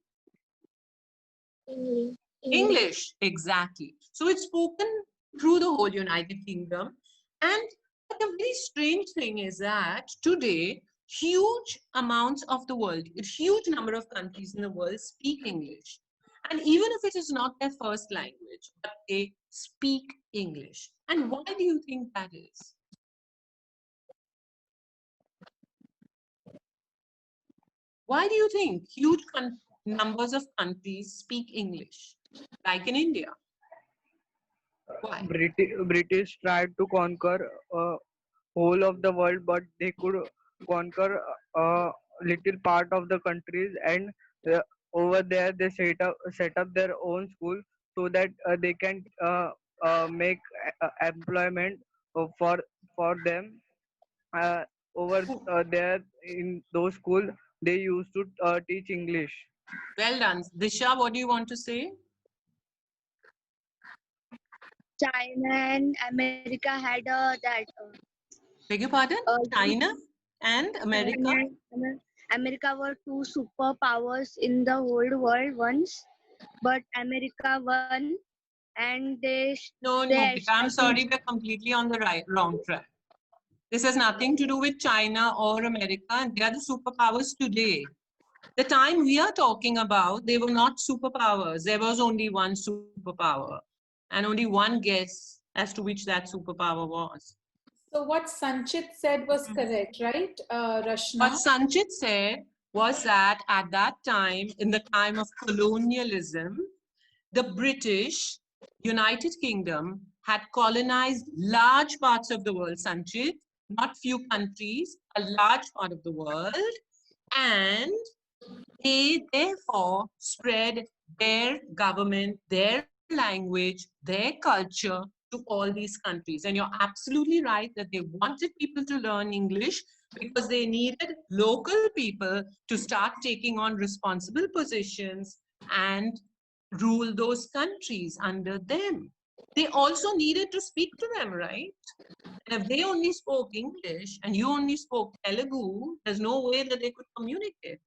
E: English.
B: English, exactly. So it's spoken through the whole United Kingdom. And the very strange thing is that today, huge amounts of the world, a huge number of countries in the world speak English. And even if it is not their first language, but they speak English. And why do you think that is? Why do you think huge numbers of countries speak English, like in India? Why?
D: British tried to conquer whole of the world, but they could conquer a little part of the countries, and uh, over there they set up their own school so that they can make employment for them. Uh, over there in those school, they used to teach English.
B: Well done. Disha, what do you want to say?
F: China and America had that.
B: Beg your pardon? China and America?
F: America were two superpowers in the whole world once, but America won, and
B: No,
F: they
B: beta, I'm sorry, we're completely on the wrong track. This has nothing to do with China or America, and they are the superpowers today. The time we are talking about, they were not superpowers. There was only one superpower, and only one guess as to which that superpower was.
A: So what Sanchit said was correct, right, Rashna?
B: What Sanchit said was that at that time, in the time of colonialism, the British United Kingdom had colonized large parts of the world, Sanchit, not few countries, a large part of the world, and they therefore spread their government, their language, their culture to all these countries. And you're absolutely right that they wanted people to learn English because they needed local people to start taking on responsible positions and rule those countries under them. They also needed to speak to them, right? And if they only spoke English and you only spoke Telugu, there's no way that they could communicate.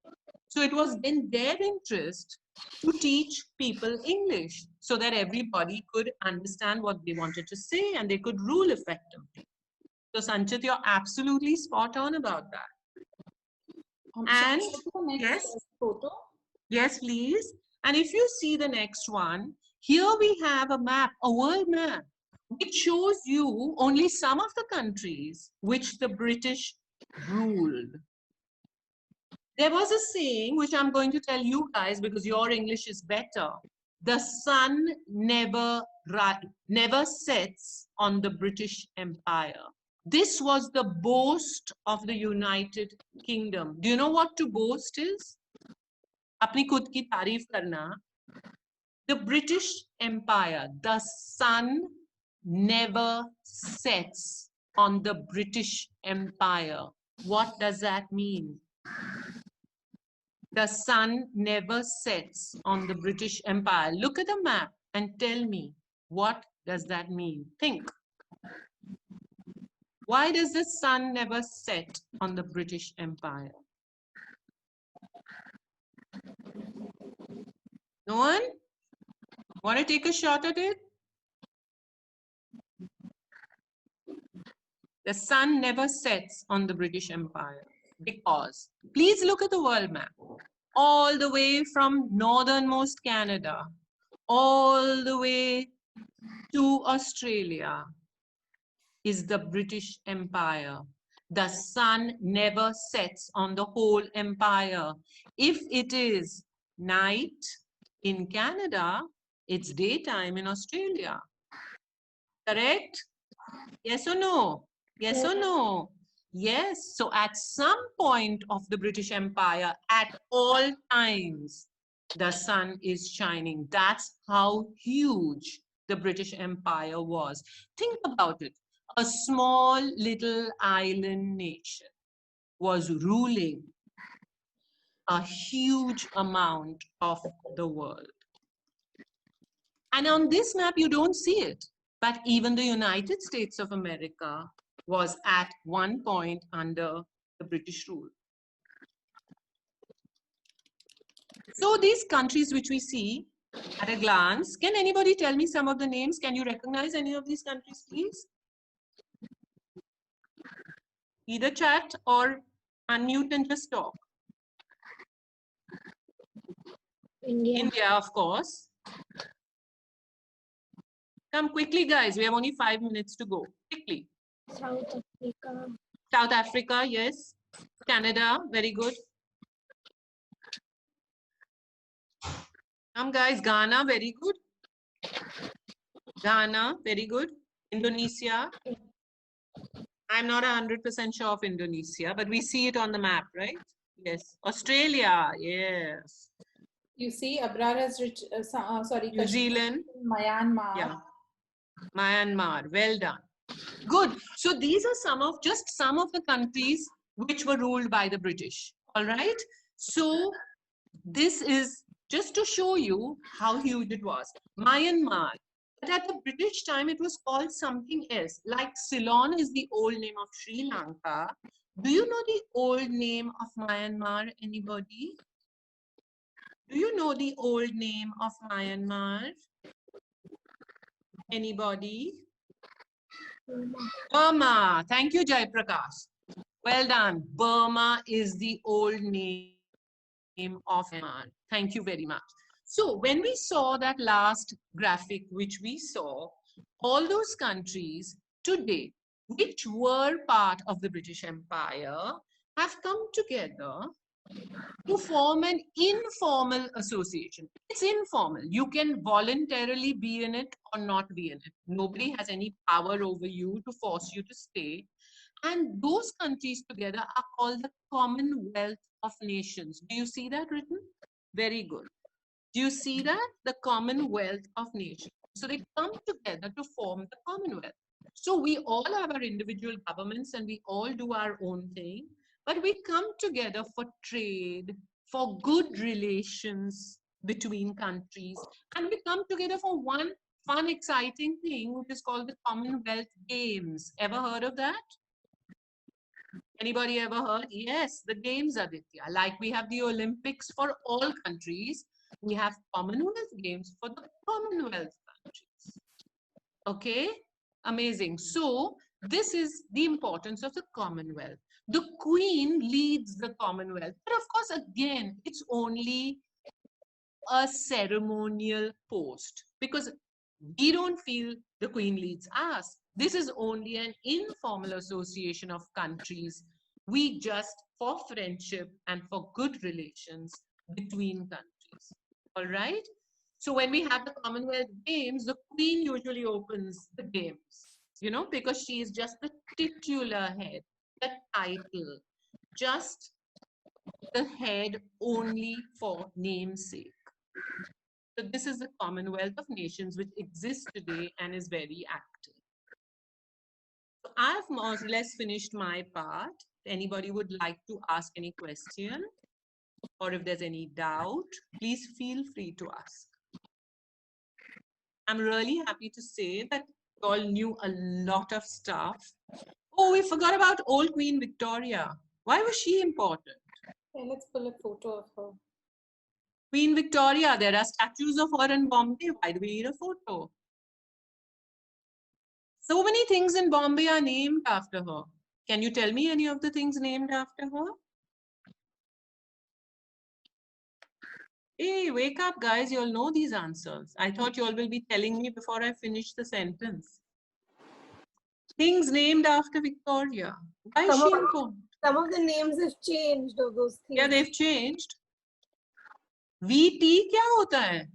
B: So it was in their interest to teach people English so that everybody could understand what they wanted to say and they could rule effectively. So Sanchit, you're absolutely spot on about that. And yes,
A: photo.
B: Yes, please. And if you see the next one, here we have a map, a world map, which shows you only some of the countries which the British ruled. There was a saying, which I'm going to tell you guys because your English is better. The sun never sets on the British Empire. This was the boast of the United Kingdom. Do you know what to boast is? अपनी खुद की तारीफ करना. The British Empire, the sun never sets on the British Empire. What does that mean? The sun never sets on the British Empire. Look at the map and tell me, what does that mean? Think. Why does the sun never set on the British Empire? No one? Want to take a shot at it? The sun never sets on the British Empire because, please look at the world map, all the way from northernmost Canada, all the way to Australia is the British Empire. The sun never sets on the whole empire. If it is night in Canada, it's daytime in Australia. Correct? Yes or no? Yes or no? Yes. So at some point of the British Empire, at all times, the sun is shining. That's how huge the British Empire was. Think about it. A small little island nation was ruling a huge amount of the world. And on this map, you don't see it. But even the United States of America was at one point under the British rule. So these countries which we see at a glance, can anybody tell me some of the names? Can you recognize any of these countries, please? Either chat or unmute and just talk.
E: India.
B: India, of course. Come quickly, guys. We have only 5 minutes to go. Quickly.
E: South Africa.
B: South Africa, yes. Canada, very good. Come, guys. Ghana, very good. Ghana, very good. Indonesia. I'm not 100% sure of Indonesia, but we see it on the map, right? Yes. Australia, yes.
A: You see, Abrar has sorry,
B: New Zealand,
A: Myanmar.
B: yeah. Myanmar, well done. Good. So these are just some of the countries which were ruled by the British. All right. So this is just to show you how huge it was. Myanmar. But at the British time, it was called something else. Like Ceylon is the old name of Sri Lanka. Do you know the old name of Myanmar? Anybody? Do you know the old name of Myanmar? Anybody? Burma. Thank you, Jai Prakash. Well done. Burma is the old name of Myanmar. Thank you very much. So when we saw that last graphic, which we saw, all those countries today, which were part of the British Empire, have come together to form an informal association. It's informal. You can voluntarily be in it or not be in it. Nobody has any power over you to force you to stay. And those countries together are called the Commonwealth of Nations. Do you see that written? Very good. Do you see that? The Commonwealth of Nations. So they come together to form the Commonwealth. So we all have our individual governments and we all do our own thing. But we come together for trade, for good relations between countries, and we come together for one fun, exciting thing, which is called the Commonwealth Games. Ever heard of that? Anybody ever heard? Yes, the Games, Aditya. Like we have the Olympics for all countries, we have Commonwealth Games for the Commonwealth countries. Okay, amazing. So this is the importance of the Commonwealth. The Queen leads the Commonwealth. But of course, again, it's only a ceremonial post because we don't feel the Queen leads us. This is only an informal association of countries. We just, for friendship and for good relations between countries. All right? So when we have the Commonwealth Games, the Queen usually opens the games, you know, because she is just the titular head, the title, just the head only for namesake. So this is the Commonwealth of Nations which exists today and is very active. So I've more or less finished my part. If anybody would like to ask any question or if there's any doubt, please feel free to ask. I'm really happy to say that you all knew a lot of stuff. Oh, we forgot about old Queen Victoria. Why was she important?
A: Okay, let's pull a photo of her.
B: Queen Victoria, there are statues of her in Bombay. Why do we need a photo? So many things in Bombay are named after her. Can you tell me any of the things named after her? Hey, wake up, guys. You all know these answers. I thought you all will be telling me before I finish the sentence. Things named after Victoria. Why is she important?
C: Some of the names have changed of those things.
B: Yeah, they've changed. VT क्या होता है?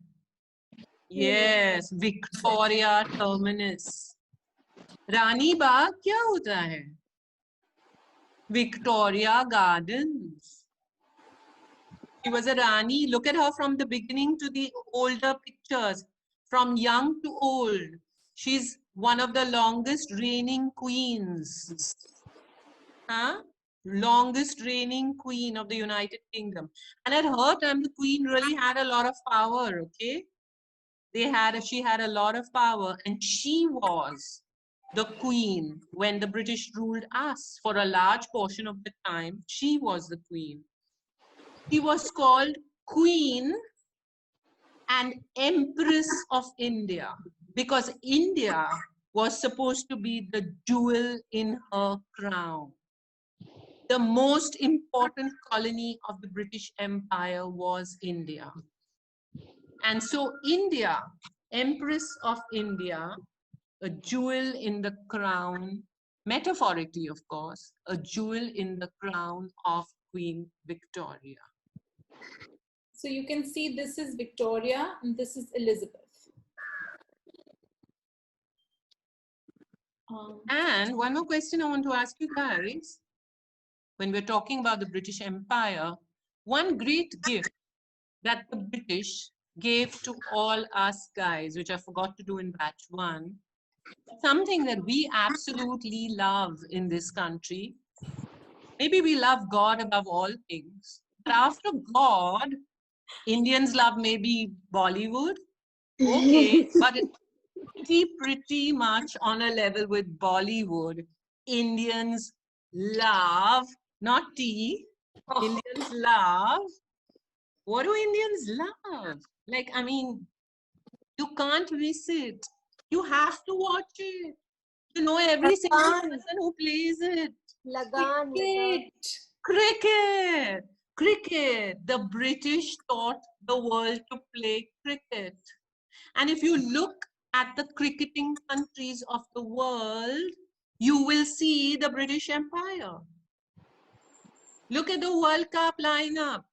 B: Yes, Victoria Terminus. Rani Bagh क्या होता है? Victoria Gardens. She was a Rani. Look at her from the beginning to the older pictures, from young to old. She's one of the longest reigning queens. Huh? Longest reigning queen of the United Kingdom. And at her time, the queen really had a lot of power, okay? She had a lot of power, and she was the queen when the British ruled us. For a large portion of the time, she was the queen. She was called Queen and Empress of India, because India was supposed to be the jewel in her crown. The most important colony of the British Empire was India. And so India, Empress of India, a jewel in the crown, metaphorically, of course, a jewel in the crown of Queen Victoria.
A: So you can see this is Victoria and this is Elizabeth.
B: And one more question I want to ask you guys. When we're talking about the British Empire, one great gift that the British gave to all us guys, which I forgot to do in batch 1, something that we absolutely love in this country. Maybe we love God above all things. But after God, Indians love maybe Bollywood. Okay, but pretty much on a level with Bollywood. Indians love, not tea, Indians love. What do Indians love? Like, I mean, you can't miss it. You have to watch it. You know every single person who plays it.
C: Lagan.
B: Cricket. Cricket. The British taught the world to play cricket. And if you look at the cricketing countries of the world, you will see the British Empire. Look at the World Cup lineup.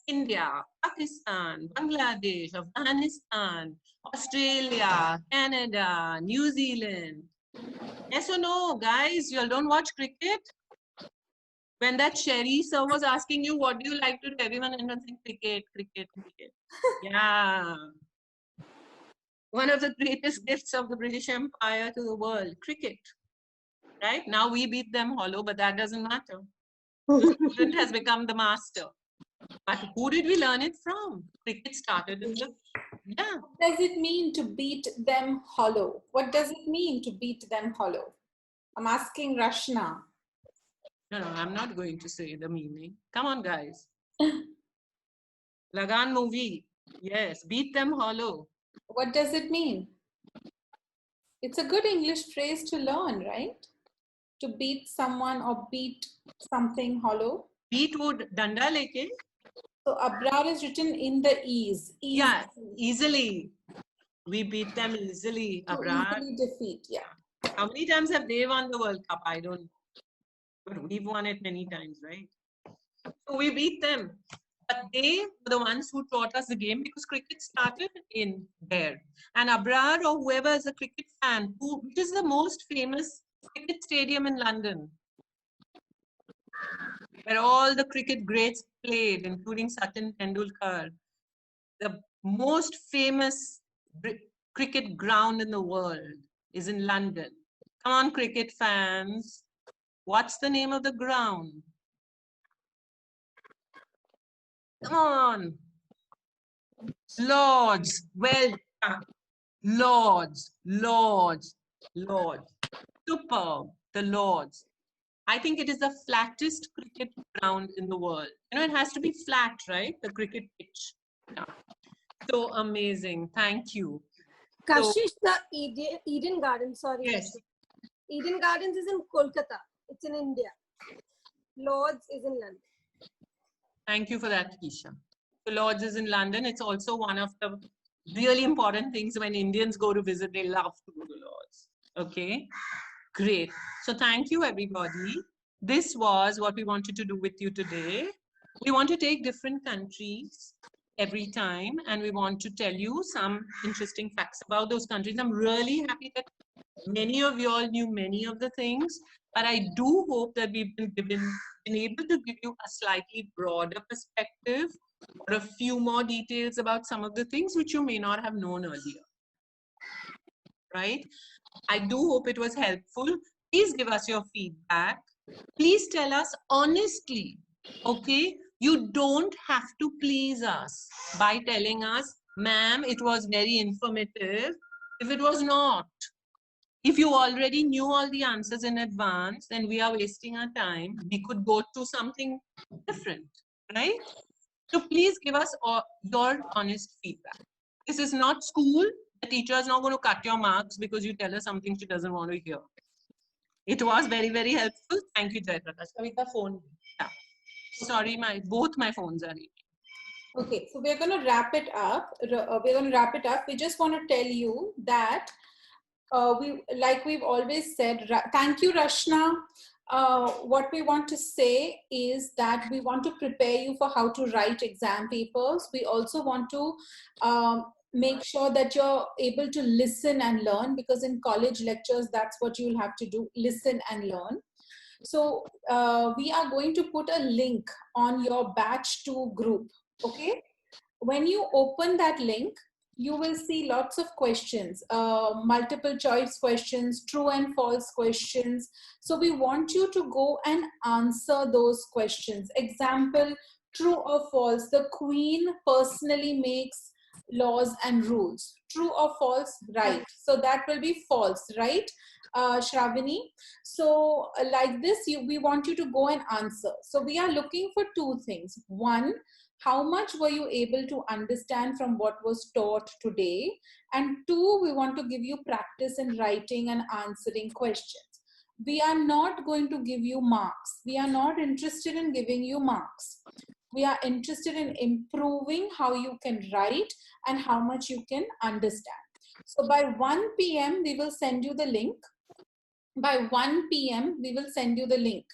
B: India, Pakistan, Bangladesh, Afghanistan, Australia, Canada, New Zealand. Yes or no, guys? You all don't watch cricket? When that Sherry sir was asking you, what do you like to do? Everyone and saying cricket, cricket, cricket. Yeah. One of the greatest gifts of the British Empire to the world, cricket. Right? Now we beat them hollow, but that doesn't matter. The student has become the master. But who did we learn it from? Cricket started in the, yeah.
A: What does it mean to beat them hollow? What does it mean to beat them hollow? I'm asking Rashna.
B: No, I'm not going to say the meaning. Come on, guys. Lagan movie. Yes, beat them hollow.
A: What does it mean? It's a good English phrase to learn, right? To beat someone or beat something hollow.
B: Beat would danda leke.
A: So Abrar is written in the ease.
B: Yeah, easily. We beat them easily, Abrar.
A: Easily defeat, yeah.
B: How many times have they won the World Cup? I don't know. But we've won it many times, right? So we beat them. But they were the ones who taught us the game because cricket started in there. And Abrar or whoever is a cricket fan, which is the most famous cricket stadium in London, where all the cricket greats played, including Sachin Tendulkar. The most famous cricket ground in the world is in London. Come on, cricket fans. What's the name of the ground? Come on. Lords. Well done. Lords. Lords. Lords. Superb. The Lords. I think it is the flattest cricket ground in the world. You know, it has to be flat, right? The cricket pitch. Yeah. So amazing. Thank you.
C: Kashish, the Eden Gardens, sorry.
B: Yes.
C: Eden Gardens is in Kolkata. It's in India. Lords is in London.
B: Thank you for that, Keisha. So Lords is in London. It's also one of the really important things when Indians go to visit, they love to go to Lords. Okay, great. So thank you, everybody. This was what we wanted to do with you today. We want to take different countries every time, and we want to tell you some interesting facts about those countries. I'm really happy that many of you all knew many of the things, but I do hope that we've been able to give you a slightly broader perspective or a few more details about some of the things which you may not have known earlier. Right? I do hope it was helpful. Please give us your feedback. Please tell us honestly, okay? You don't have to please us by telling us, ma'am, it was very informative. If it was not, if you already knew all the answers in advance, then we are wasting our time. We could go to something different, right? So please give us your honest feedback. This is not school. The teacher is not going to cut your marks because you tell her something she doesn't want to hear. It was very, very helpful. Thank you, Jaiprakash. Kavita, phone. Yeah. Sorry, both my phones are ringing.
A: Okay, so we're going to wrap it up. We just want to tell you that we've always said, thank you, Rashna. What we want to say is that we want to prepare you for how to write exam papers. We also want to make sure that you're able to listen and learn, because in college lectures, that's what you'll have to do, listen and learn. So we are going to put a link on your batch 2 group. Okay. When you open that link, you will see lots of questions, multiple choice questions, true and false questions. So we want you to go and answer those questions. Example, true or false, the Queen personally makes laws and rules. True or false? Right. So that will be false, right, Shravani? So like this, we want you to go and answer. So we are looking for 2 things. One, how much were you able to understand from what was taught today? And 2, we want to give you practice in writing and answering questions. We are not going to give you marks. We are not interested in giving you marks. We are interested in improving how you can write and how much you can understand. So by 1 p.m., we will send you the link. By 1 p.m., we will send you the link.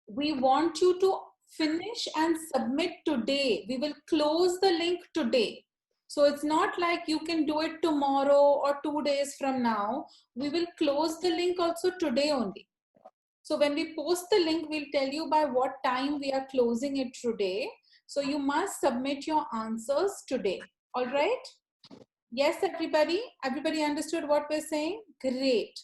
A: We want you to finish and submit today. We will close the link today. So it's not like you can do it tomorrow or 2 days from now. We will close the link also today only. So when we post the link, we'll tell you by what time we are closing it today. So you must submit your answers today. All right? Yes, everybody? Everybody understood what we're saying? Great.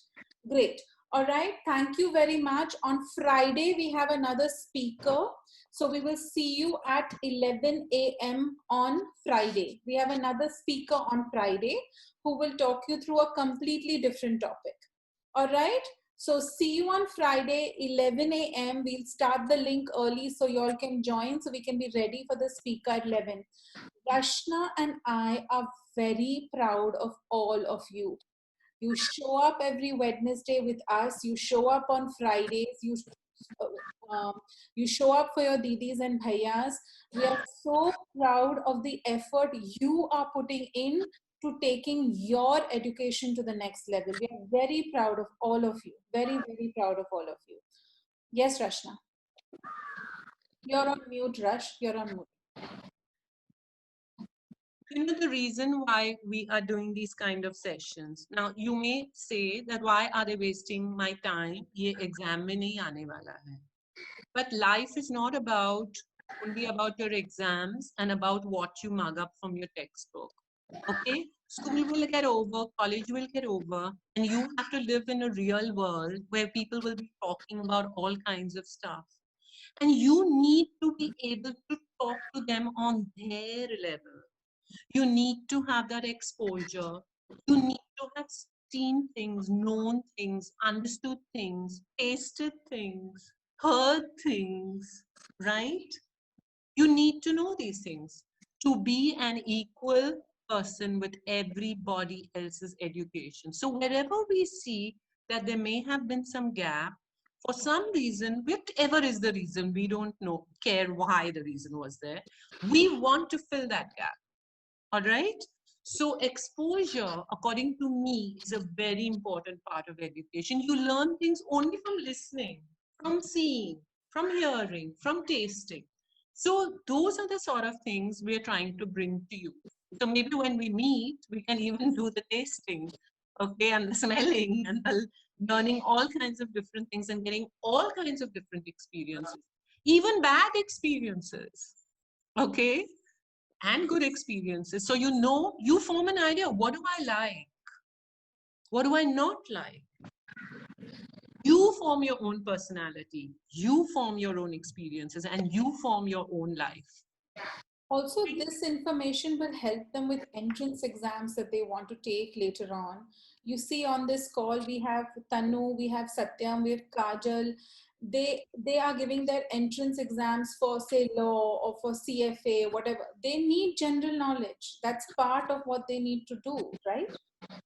A: Great. All right. Thank you very much. On Friday, we have another speaker. So we will see you at 11 a.m. on Friday. We have another speaker on Friday who will talk you through a completely different topic. All right. So see you on Friday, 11 a.m. We'll start the link early so you all can join so we can be ready for the speaker at 11. Rashna and I are very proud of all of you. You show up every Wednesday with us. You show up on Fridays. You show up for your didis and bhaiyas. We are so proud of the effort you are putting in to taking your education to the next level. We are very proud of all of you. Very, very proud of all of you. Yes, Rashna. You're on mute, Rush. You're on mute.
B: You know the reason why we are doing these kind of sessions. Now you may say that why are they wasting my time? Ye exam mein nahi aane wala hai. But life is not only about your exams and about what you mug up from your textbook. Okay? School will get over, college will get over, and you have to live in a real world where people will be talking about all kinds of stuff. And you need to be able to talk to them on their level. You need to have that exposure. You need to have seen things, known things, understood things, tasted things, heard things, right? You need to know these things to be an equal person with everybody else's education. So wherever we see that there may have been some gap, for some reason, whatever is the reason, we don't care why the reason was there, we want to fill that gap. All right? So exposure, according to me, is a very important part of education. You learn things only from listening, from seeing, from hearing, from tasting. So those are the sort of things we're trying to bring to you. So maybe when we meet, we can even do the tasting, okay, and the smelling and the learning all kinds of different things and getting all kinds of different experiences, even bad experiences, okay, and good experiences. So you form an idea, what do I like? What do I not like? You form your own personality, you form your own experiences, and you form your own life.
A: Also, this information will help them with entrance exams that they want to take later on. You see on this call, we have Tanu, we have Satyam, we have Kajal. they are giving their entrance exams for, say, law or for CFA, whatever. They need general knowledge. That's part of what they need to do, right?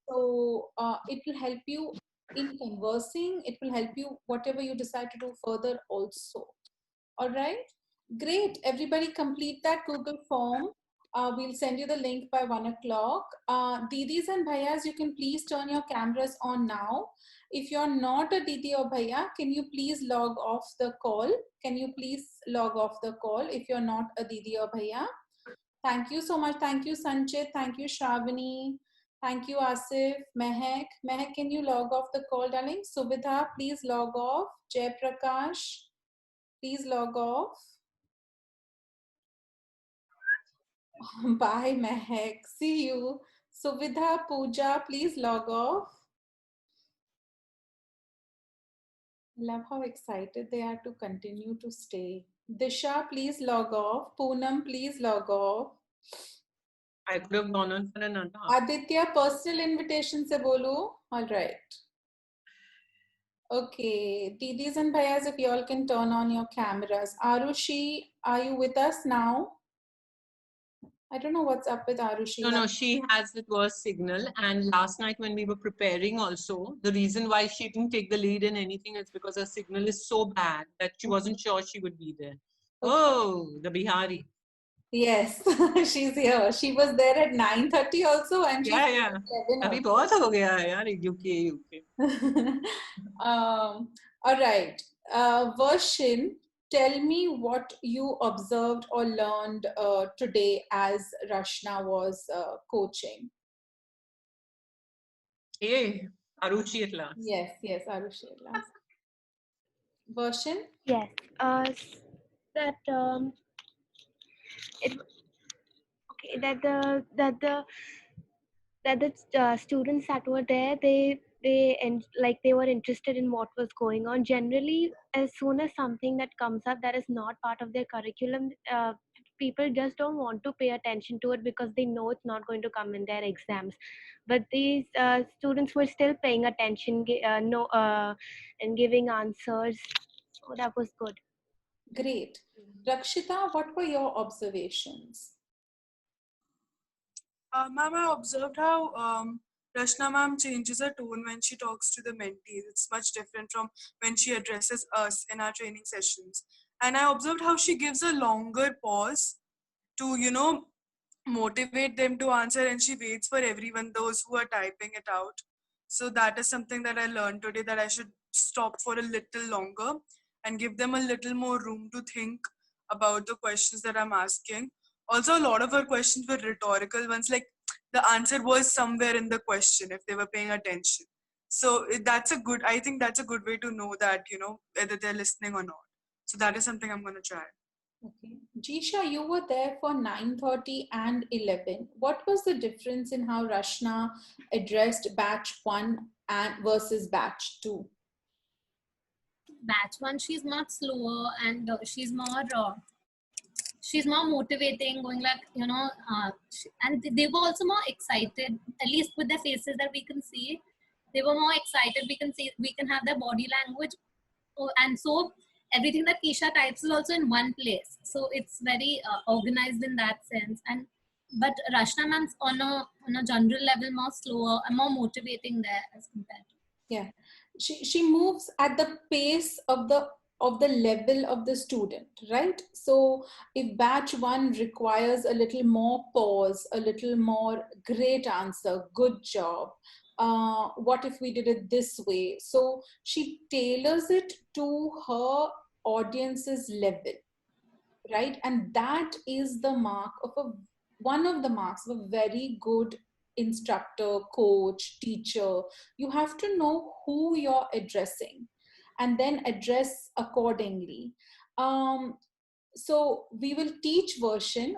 A: So it will help you in conversing. It will help you whatever you decide to do further also. All right, great. Everybody complete that Google form. We'll send you the link by 1 o'clock. Didis and Bhaias, you can please turn your cameras on now. If you're not a Didi or Bhaiya, can you please log off the call? Can you please log off the call if you're not a Didi or Bhaiya? Thank you so much. Thank you, Sanchit. Thank you, Shravani. Thank you, Asif. Mehak. Mehak, can you log off the call, darling? Subhita, please log off. Jay Prakash, please log off. Bye, Mehak. See you. Suvidha, Pooja, please log off. Love how excited they are to continue to stay. Disha, please log off. Poonam, please log off.
B: I could have gone on for another.
A: Aditya, personal invitation se bolu. All right. Okay. Didis and Bhaias, if you all can turn on your cameras. Arushi, are you with us now? I don't know what's up with Arushi.
B: No, she has the worst signal. And last night when we were preparing also, the reason why she didn't take the lead in anything is because her signal is so bad that she wasn't sure she would be there.
A: Okay.
B: Oh, the Bihari.
A: Yes, she's here. She was there at 9:30 also, and she's
B: Yeah, yeah. Abhi bahut ho gaya hai yaar, UK.
A: All right. Varshin, tell me what you observed or learned today as Rashna was coaching.
B: Hey, Aruchi at last.
A: Yes, Arushi at last. Varshin?
E: Yes. That it okay that the students that were there, they were interested in what was going on. Generally, as soon as something that comes up that is not part of their curriculum, people just don't want to pay attention to it because they know it's not going to come in their exams. But these students were still paying attention, and giving answers. So that was good.
A: Great. Rakshita, what were your observations?
G: Ma'am, I observed how Rashna ma'am changes her tone when she talks to the mentees. It's much different from when she addresses us in our training sessions. And I observed how she gives a longer pause to, motivate them to answer, and she waits for everyone, those who are typing it out. So that is something that I learned today, that I should stop for a little longer and give them a little more room to think about the questions that I'm asking. Also, a lot of her questions were rhetorical ones, like the answer was somewhere in the question if they were paying attention. So I think that's a good way to know that, whether they're listening or not. So that is something I'm going to try.
A: Okay. Jisha, you were there for 9:30 and 11. What was the difference in how Rashna addressed batch 1 and versus batch 2?
H: Batch 1, she's much slower, and she's more motivating, going like, and they were also more excited, at least with their faces that we can see. They were more excited. We can have their body language. And so everything that Keisha types is also in one place. So it's very organized in that sense. But Rashna ma'am's on a general level more slower and more motivating there as compared to.
A: Yeah, she moves at the pace of the level of the student, right? So if batch 1 requires a little more pause, a little more great answer, good job, what if we did it this way? So she tailors it to her audience's level, right? And that is the mark of one of the marks of a very good instructor, coach, teacher. You have to know who you're addressing and then address accordingly. So we will teach version,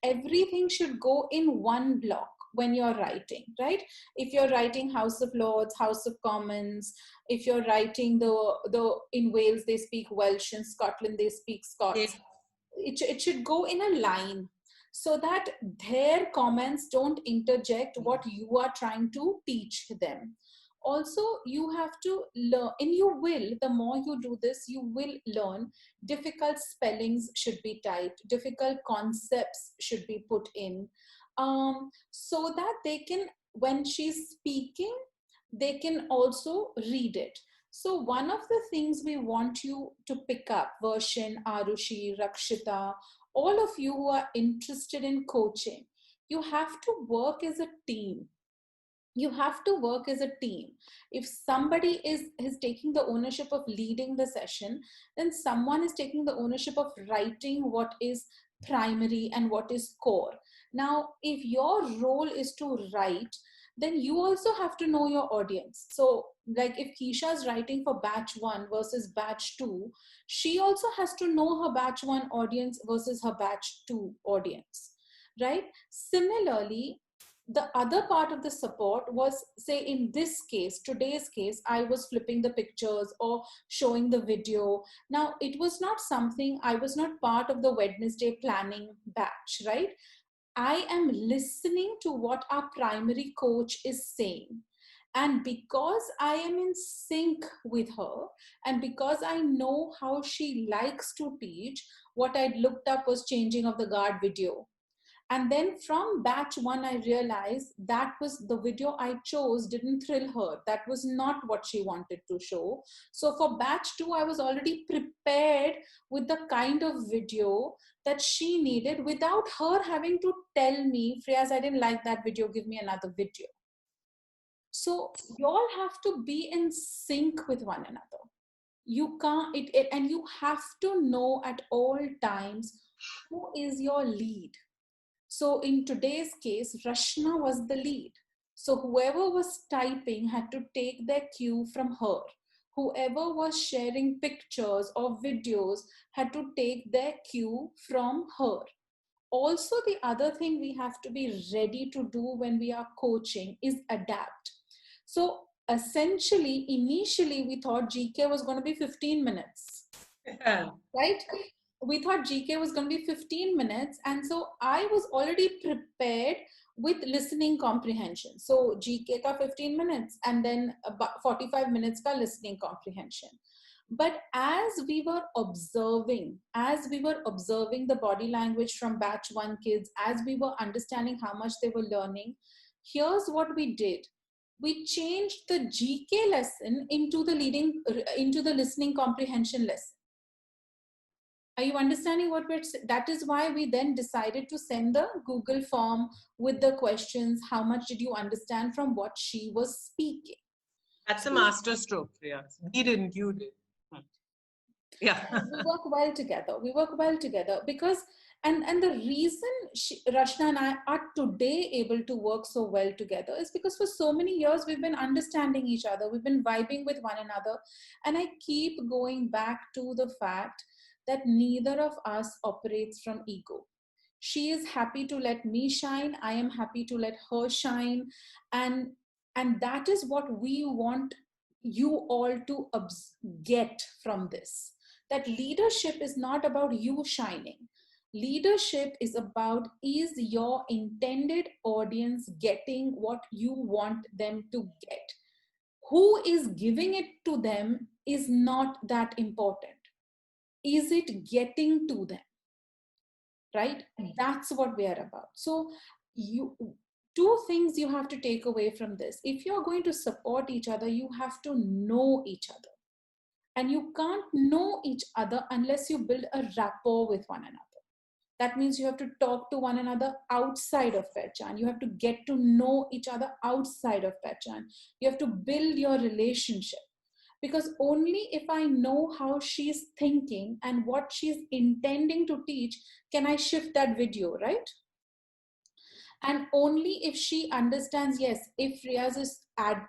A: everything should go in one block when you're writing, right? If you're writing House of Lords, House of Commons, if you're writing the in Wales they speak Welsh, in Scotland they speak Scots, it should go in a line so that their comments don't interject what you are trying to teach them. Also, you have to learn, and you will, the more you do this, you will learn difficult spellings should be typed, difficult concepts should be put in, so that they can, when she's speaking, they can also read it. So one of the things we want you to pick up, Varshin, Arushi, Rakshita, all of you who are interested in coaching, you have to work as a team. You have to work as a team. If somebody is taking the ownership of leading the session, then someone is taking the ownership of writing what is primary and what is core. Now, if your role is to write, then you also have to know your audience. So like if Keisha is writing for batch 1 versus batch 2, she also has to know her batch 1 audience versus her batch 2 audience, right? Similarly, the other part of the support was, say in this case, today's case, I was flipping the pictures or showing the video. Now, it was not something, I was not part of the Wednesday planning batch, right? I am listening to what our primary coach is saying. And because I am in sync with her, and because I know how she likes to teach, what I'd looked up was changing of the guard video. And then from batch 1, I realized that was the video I chose didn't thrill her. That was not what she wanted to show. So for batch 2, I was already prepared with the kind of video that she needed without her having to tell me, Friyaz, I didn't like that video, give me another video. So you all have to be in sync with one another. You can't, and you have to know at all times who is your lead. So in today's case, Rashna was the lead. So whoever was typing had to take their cue from her. Whoever was sharing pictures or videos had to take their cue from her. Also, the other thing we have to be ready to do when we are coaching is adapt. So essentially, initially, we thought GK was going to be 15 minutes, right? We thought GK was going to be 15 minutes. And so I was already prepared with listening comprehension. So GK ka 15 minutes and then about 45 minutes ka listening comprehension. But as we were observing the body language from batch 1 kids, as we were understanding how much they were learning, here's what we did. We changed the GK lesson into the listening comprehension lesson. Are you understanding what we're saying? That is why we then decided to send the Google form with the questions. How much did you understand from what she was speaking?
B: That's a master stroke, Friyaz. We didn't, you did. Yeah.
A: We work well together because, and the reason Rashna and I are today able to work so well together is because for so many years we've been understanding each other. We've been vibing with one another. And I keep going back to the fact that neither of us operates from ego. She is happy to let me shine. I am happy to let her shine. And that is what we want you all to get from this. That leadership is not about you shining. Leadership is about, is your intended audience getting what you want them to get? Who is giving it to them is not that important. Is it getting to them? Right? That's what we are about. So two things you have to take away from this. If you're going to support each other, you have to know each other. And you can't know each other unless you build a rapport with one another. That means you have to talk to one another outside of Pehchan. You have to get to know each other outside of Pehchan. You have to build your relationship. Because only if I know how she's thinking and what she's intending to teach, can I shift that video, right? And only if she understands, yes, if Friyaz is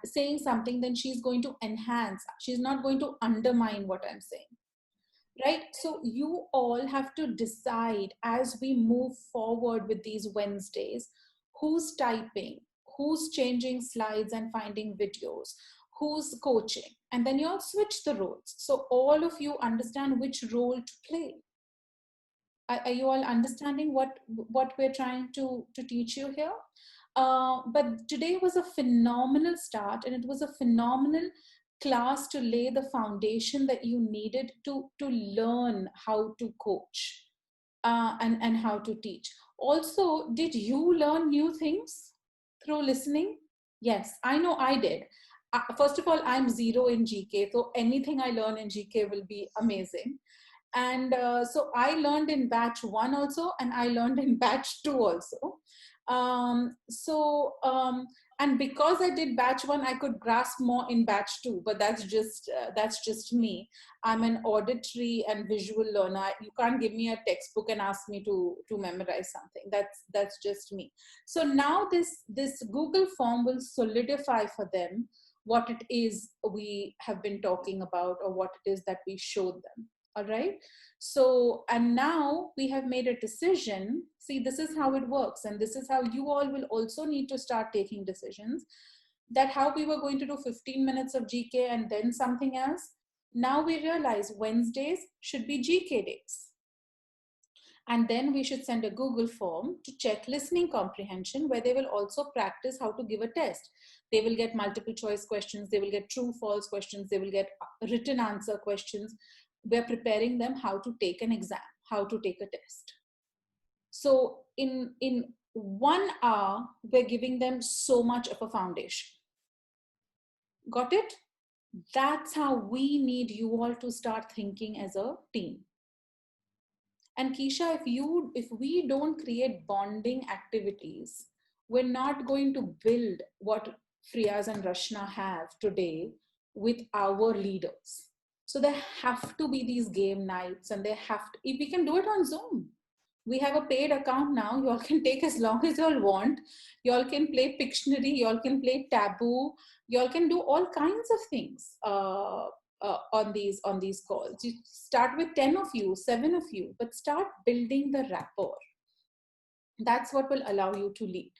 A: saying something, then she's going to enhance. She's not going to undermine what I'm saying. Right? So you all have to decide as we move forward with these Wednesdays, who's typing, who's changing slides and finding videos, who's coaching, and then you all switch the roles. So all of you understand which role to play. Are you all understanding what we're trying to teach you here? But today was a phenomenal start, and it was a phenomenal class to lay the foundation that you needed to learn how to coach and how to teach. Also, did you learn new things through listening? Yes, I know I did. First of all, I'm zero in GK, so anything I learn in GK will be amazing. And so I learned in batch 1 also, and I learned in batch 2 also. And because I did batch 1, I could grasp more in batch 2, but that's just me. I'm an auditory and visual learner. You can't give me a textbook and ask me to memorize something. That's just me. So now this Google form will solidify for them what it is we have been talking about, or what it is that we showed them. All right. So, and now we have made a decision. See, this is how it works. And this is how you all will also need to start taking decisions. That how we were going to do 15 minutes of GK and then something else. Now we realize Wednesdays should be GK days. And then we should send a Google form to check listening comprehension, where they will also practice how to give a test. They will get multiple choice questions. They will get true, false questions. They will get written answer questions. We're preparing them how to take an exam, how to take a test. So in 1 hour, we're giving them so much of a foundation. Got it? That's how we need you all to start thinking as a team. And Keisha, if we don't create bonding activities, we're not going to build what Friyaz and Rashna have today with our leaders. So there have to be these game nights, and if we can do it on Zoom. We have a paid account now. You all can take as long as you all want. You all can play Pictionary. You all can play Taboo. You all can do all kinds of things on these calls. You start with 10 of you, 7 of you, but start building the rapport. That's what will allow you to lead.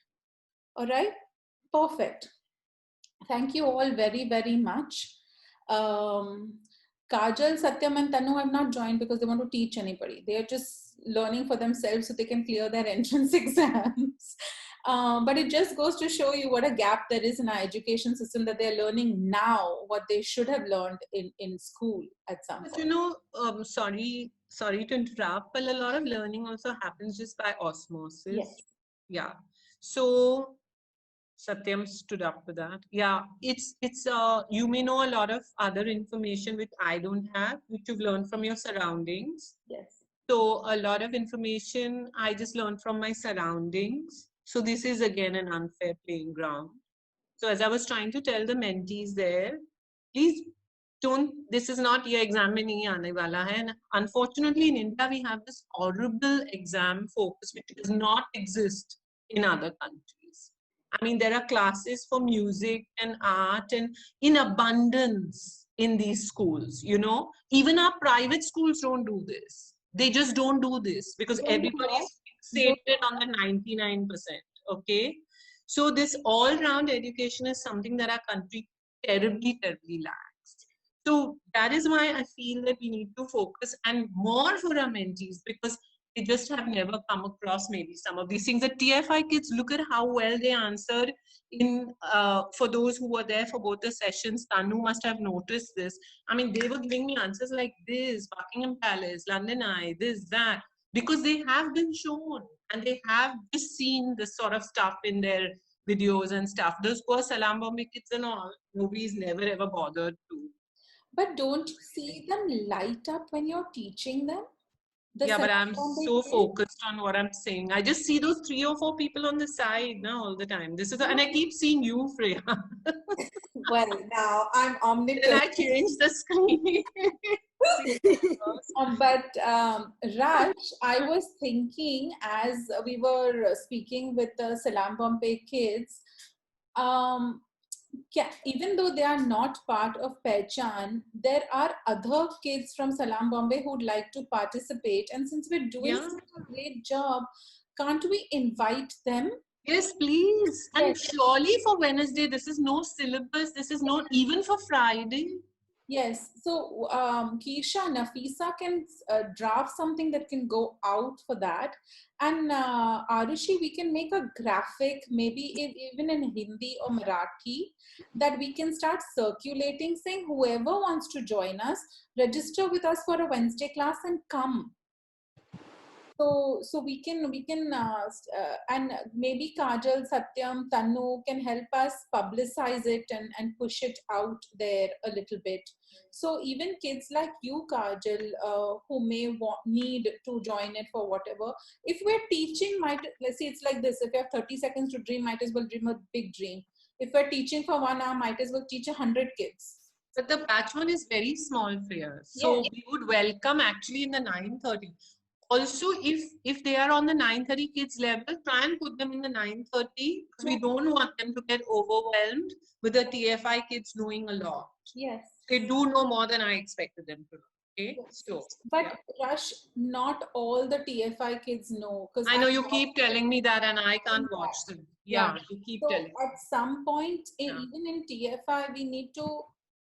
A: All right, perfect. Thank you all very, very much. Kajal, Satyam, and Tanu have not joined because they want to teach anybody. They are just learning for themselves so they can clear their entrance exams. But it just goes to show you what a gap there is in our education system, that they're learning now what they should have learned in school at some point.
B: You know, sorry to interrupt, but a lot of learning also happens just by osmosis.
A: Yes.
B: Yeah. So Satyam stood up for that. Yeah, it's you may know a lot of other information which I don't have, which you've learned from your surroundings.
A: Yes.
B: So a lot of information I just learned from my surroundings. So this is again an unfair playing ground. So as I was trying to tell the mentees there, please don't, this is not your exam mein nahi aane wala hai. And unfortunately in India we have this horrible exam focus which does not exist in other countries. I mean, there are classes for music and art and in abundance in these schools, you know. Even our private schools don't do this. They just don't do this because everybody's fixated on the 99%, okay? So this all-round education is something that our country terribly, terribly lacks. So that is why I feel that we need to focus and more for our mentees, because they just have never come across maybe some of these things. The TFI kids, look at how well they answered in for those who were there for both the sessions. Tanu must have noticed this. I mean, they were giving me answers like this: Buckingham Palace, London Eye, this, that, because they have been shown and they have just seen this sort of stuff in their videos and stuff. Those poor Salam Bombay kids and all, nobody's never ever bothered to.
A: But don't you see them light up when you're teaching them?
B: Yeah, but I'm so focused on what I'm saying. I just see those 3 or 4 people on the side now all the time. This is, and I keep seeing you, Freya.
A: Well, now I'm omnipresent.
B: Then I change the screen.
A: But Raj, I was thinking as we were speaking with the Salam Bombay kids, even though they are not part of Pehchan, there are other kids from Salam Bombay who'd like to participate. And since we're doing such a great job, can't we invite them?
B: Yes, please. And surely for Wednesday, this is no syllabus. This is not even for Friday.
A: Yes. So, Keisha, Nafisa can draft something that can go out for that. And Arushi, we can make a graphic, maybe even in Hindi or Marathi, that we can start circulating, saying whoever wants to join us, register with us for a Wednesday class and come. So we can and maybe Kajal, Satyam, Tanu can help us publicize it and push it out there a little bit. So even kids like you, Kajal, who may need to join it for whatever, if we're teaching, let's say it's like this: if you have 30 seconds to dream, might as well dream a big dream. If we're teaching for 1 hour, might as well teach 100 kids.
B: But the batch one is very small for you. So
A: Yes.
B: we would welcome actually in the 9:30. Also, if they are on the 9:30 kids level, try and put them in the 9:30 because we don't want them to get overwhelmed with the TFI kids knowing a lot.
A: Yes.
B: They do know more than I expected them to know. Okay, so
A: But
B: yeah.
A: Rush, not all the TFI kids know. Because
B: I know you keep telling me that, and I can't watch them. Yeah,
A: Yeah.
B: you keep
A: So
B: telling.
A: at some point,
B: Yeah.
A: even in TFI, we need to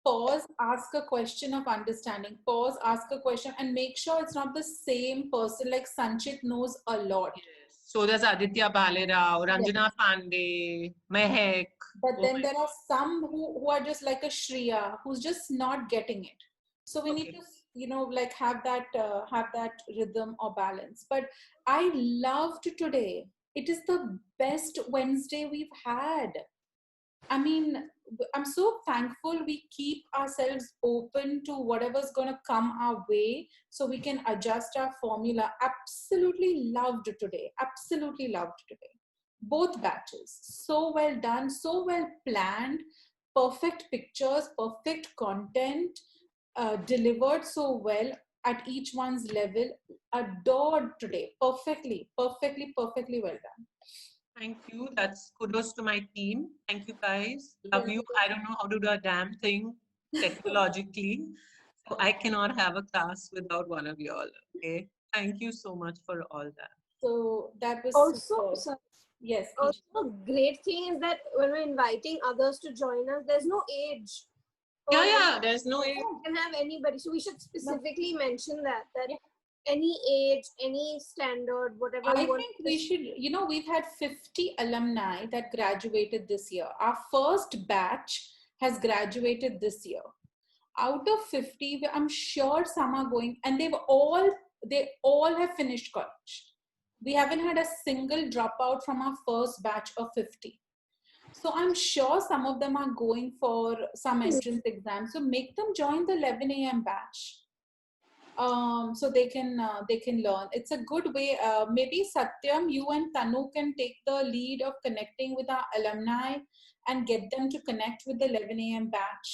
A: pause, ask a question of understanding, pause, ask a question, and make sure it's not the same person. Like Sanchit knows a lot.
B: Yes. So there's Aditya Balerao, Ranjana Pandey, Mehek.
A: But
B: Oh
A: then
B: my
A: there are some who are just like a Shriya, who's just not getting it. So we need
B: Okay.
A: to, like have that rhythm or balance. But I loved today. It is the best Wednesday we've had. I mean, I'm so thankful we keep ourselves open to whatever's going to come our way so we can adjust our formula. Absolutely loved today. Absolutely loved today. Both batches. So well done, so well planned, perfect pictures, perfect content, delivered so well at each one's level. Adored today. Perfectly, perfectly, perfectly well done.
B: Thank you. That's kudos to my team. Thank you guys. Love you. I don't know how to do a damn thing technologically. So I cannot have a class without one of you all. Okay. Thank you so much for all that.
A: So that was
C: Also,
A: superb.
C: sir,
A: Yes,
C: also great thing is that when we're inviting others to join us, there's no age.
B: Yeah, there's no age.
C: You can have anybody. So we should specifically mention that
A: Yeah.
C: any age, any standard, whatever
A: I
C: you want.
A: think we should, we've had 50 alumni that graduated this year. Our first batch has graduated this year. Out of 50, I'm sure some are going, and they all have finished college. We haven't had a single dropout from our first batch of 50. So I'm sure some of them are going for some entrance exam. So make them join the 11 a.m. batch. So they can learn. It's a good way. Maybe Satyam, you and Tanu can take the lead of connecting with our alumni and get them to connect with the 11 a.m. batch.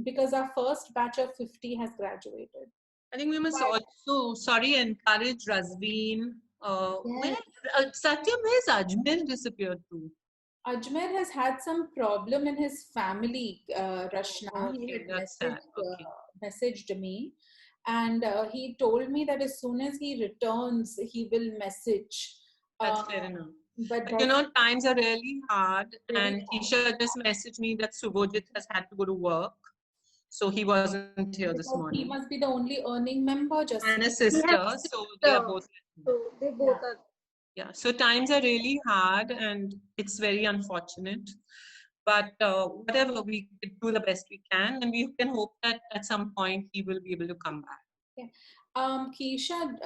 A: Because our first batch of 50 has graduated.
B: I think we must also, encourage Razveen. Where Satyam, where's Ajmer disappeared to?
A: Ajmer has had some problem in his family, Rashna. He
B: Okay,
A: had
B: that's sad. Okay.
A: messaged me, and he told me that as soon as he returns, he will message.
B: That's fair enough.
A: But
B: times are really hard.
A: Really
B: And Keisha just messaged me that Subhojit has had to go to work. So he wasn't here this
A: because he
B: morning.
A: must be the only earning member, just
B: And a sister. So they are both.
C: So they both are.
B: Yeah, so times are really hard and it's very unfortunate. But whatever, we do the best we can, and we can hope that at some point he will be able to come back.
A: Yeah. Keisha,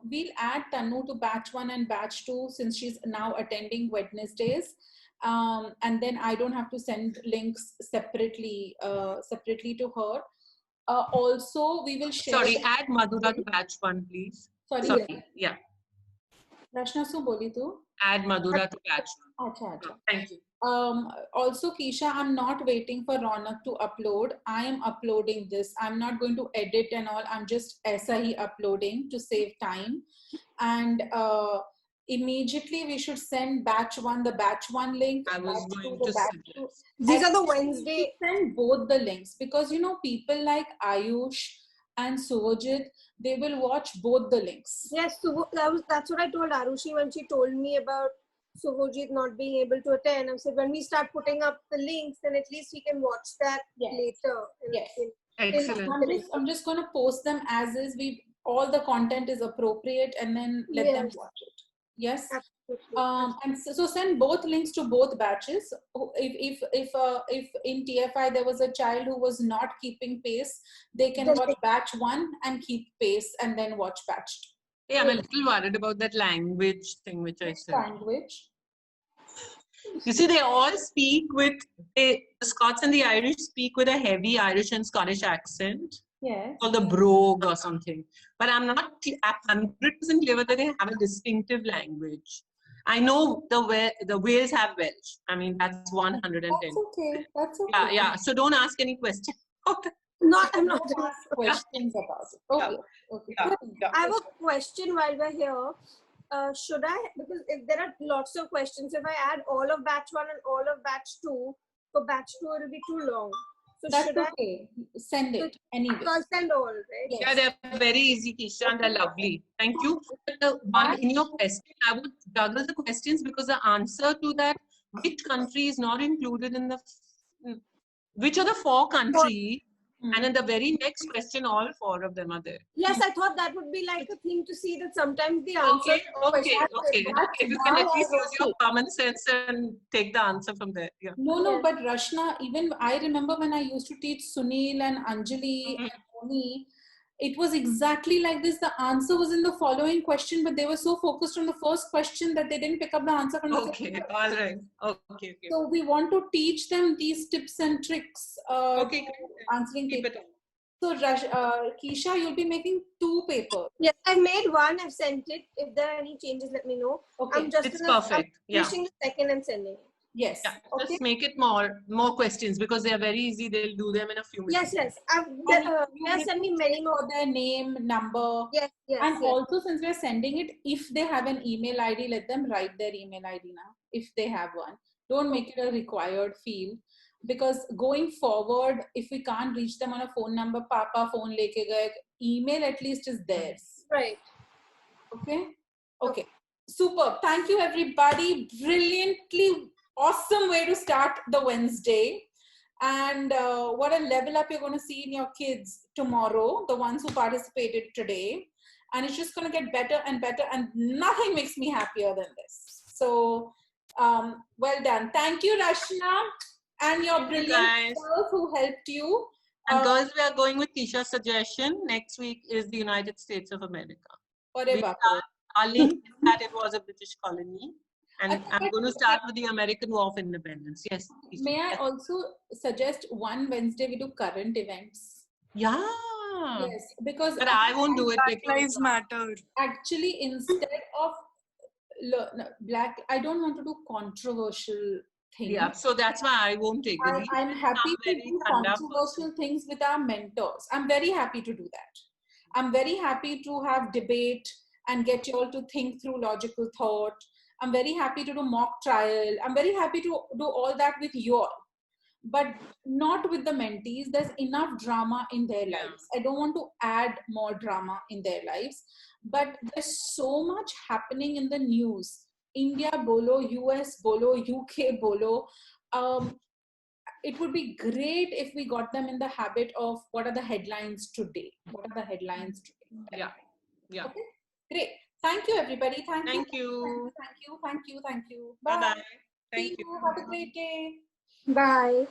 A: we'll add Tanu to batch 1 and batch 2 since she's now attending Wednesdays. And then I don't have to send links separately to her. Also, we will share.
B: Sorry, add Madhura to batch 1, please.
A: Sorry.
B: Yeah.
A: Rashna, su boli tu?
B: Add Madhura to batch 1.
A: Acha.
B: Thank you.
A: Also, Keisha, I'm not waiting for Ronak to upload. I am uploading this. I'm not going to edit and all. I'm just SIE uploading to save time. And immediately we should send batch 1, the batch 1 link.
B: I was going to suggest.
C: These are the Wednesday.
A: Send both the links because, people like Ayush and Suvajit, they will watch both the links.
C: Yes, so that's what I told Arushi when she told me about Subhojit not being able to attend. I said when we start putting up the links, then at least we can watch that
A: Yes.
C: later.
A: Yes.
B: Excellent.
A: I'm just going to post them as is. All the content is appropriate, and then let them
C: Yes.
A: watch it. Yes.
C: Absolutely.
A: And so send both links to both batches. If in TFI there was a child who was not keeping pace, they can watch batch 1 and keep pace, and then watch batch 2.
B: Yeah, I'm a little worried about that language thing which I said.
A: Language.
B: You see, they all speak with, the Scots and the Irish speak with a heavy Irish and Scottish accent,
A: Yes.
B: or the brogue or something. But I'm not 100% clear whether they have a distinctive language. I know the Wales have Welsh. I mean, that's 110.
A: That's okay. That's okay.
B: Yeah, yeah. So don't ask any questions.
C: I'm not
A: Don't ask questions about it. Okay. Okay.
B: Yeah.
C: I have a question while we're here. Should I, because if there are lots of questions, if I add all of batch 1 and all of batch 2, for batch 2 it will be too long. So
A: That's
C: should
A: okay. Send it anyway.
C: I send all, right?
A: Yes.
B: Yeah, they're very easy, Kisha, and they're lovely. Thank you. But in your question, I would juggle the questions because the answer to that, which country is not included in the, which are the 4 countries, and in the very next question, all 4 of them are there.
C: Yes, I thought that would be like a thing to see that sometimes the answer.
B: Okay. If you can at least use your common sense and take the answer from there. Yeah.
A: No, but Rashna, even I remember when I used to teach Sunil and Anjali and Tony, it was exactly like this. The answer was in the following question, but they were so focused on the first question that they didn't pick up the answer from the second question.
B: All right. Okay.
A: So we want to teach them these tips and tricks. Answering
B: Keep
A: papers.
B: it
A: So Kisha, you'll be making 2 papers.
C: Yes, I've made 1. I've sent it. If there are any changes, let me know.
A: Okay.
C: I'm just
B: It's perfect. Yeah.
C: finishing the second and sending it.
A: Yes.
B: Yeah,
A: Okay.
B: just make it more questions because they are very easy. They'll do them in a few minutes.
C: Yes. They'll send me many more.
A: For their name, number.
C: Yes.
A: And also, since we're sending it, if they have an email ID, let them write their email ID now, if they have one. Don't make it a required field. Because going forward, if we can't reach them on a phone number, Papa phone leke gaye, email at least is theirs.
C: Right.
A: Okay. Super. Thank you, everybody. Brilliantly awesome way to start the Wednesday. And what a level up you're going to see in your kids tomorrow, the ones who participated today. And it's just going to get better and better. And nothing makes me happier than this. So, well done. Thank you, Rashna, and your brilliant girls who helped you.
B: And girls, we are going with Kisha's suggestion. Next week is the United States of America. Our link that it was a British colony. And I'm going to start with the American War of Independence. Yes. Kisha.
A: May I also suggest one Wednesday we do current events?
B: Yeah.
A: Yes, because
B: but I won't do it.
G: Black Lives Matter.
A: Actually, instead of I don't want to do controversial things.
B: Yeah, so that's why I won't take the lead.
A: I'm happy to do controversial things with our mentors. I'm very happy to do that. I'm very happy to have debate and get you all to think through logical thought. I'm very happy to do mock trial. I'm very happy to do all that with you all, but not with the mentees. There's enough drama in their lives. I don't want to add more drama in their lives, but there's so much happening in the news. India bolo, US bolo, UK bolo. It would be great if we got them in the habit of what are the headlines today? What are the headlines today?
B: Yeah.
A: Okay, great. Thank you, everybody.
B: Thank you.
A: Thank you.
B: Bye-bye.
A: See you. Have a great day.
C: Bye.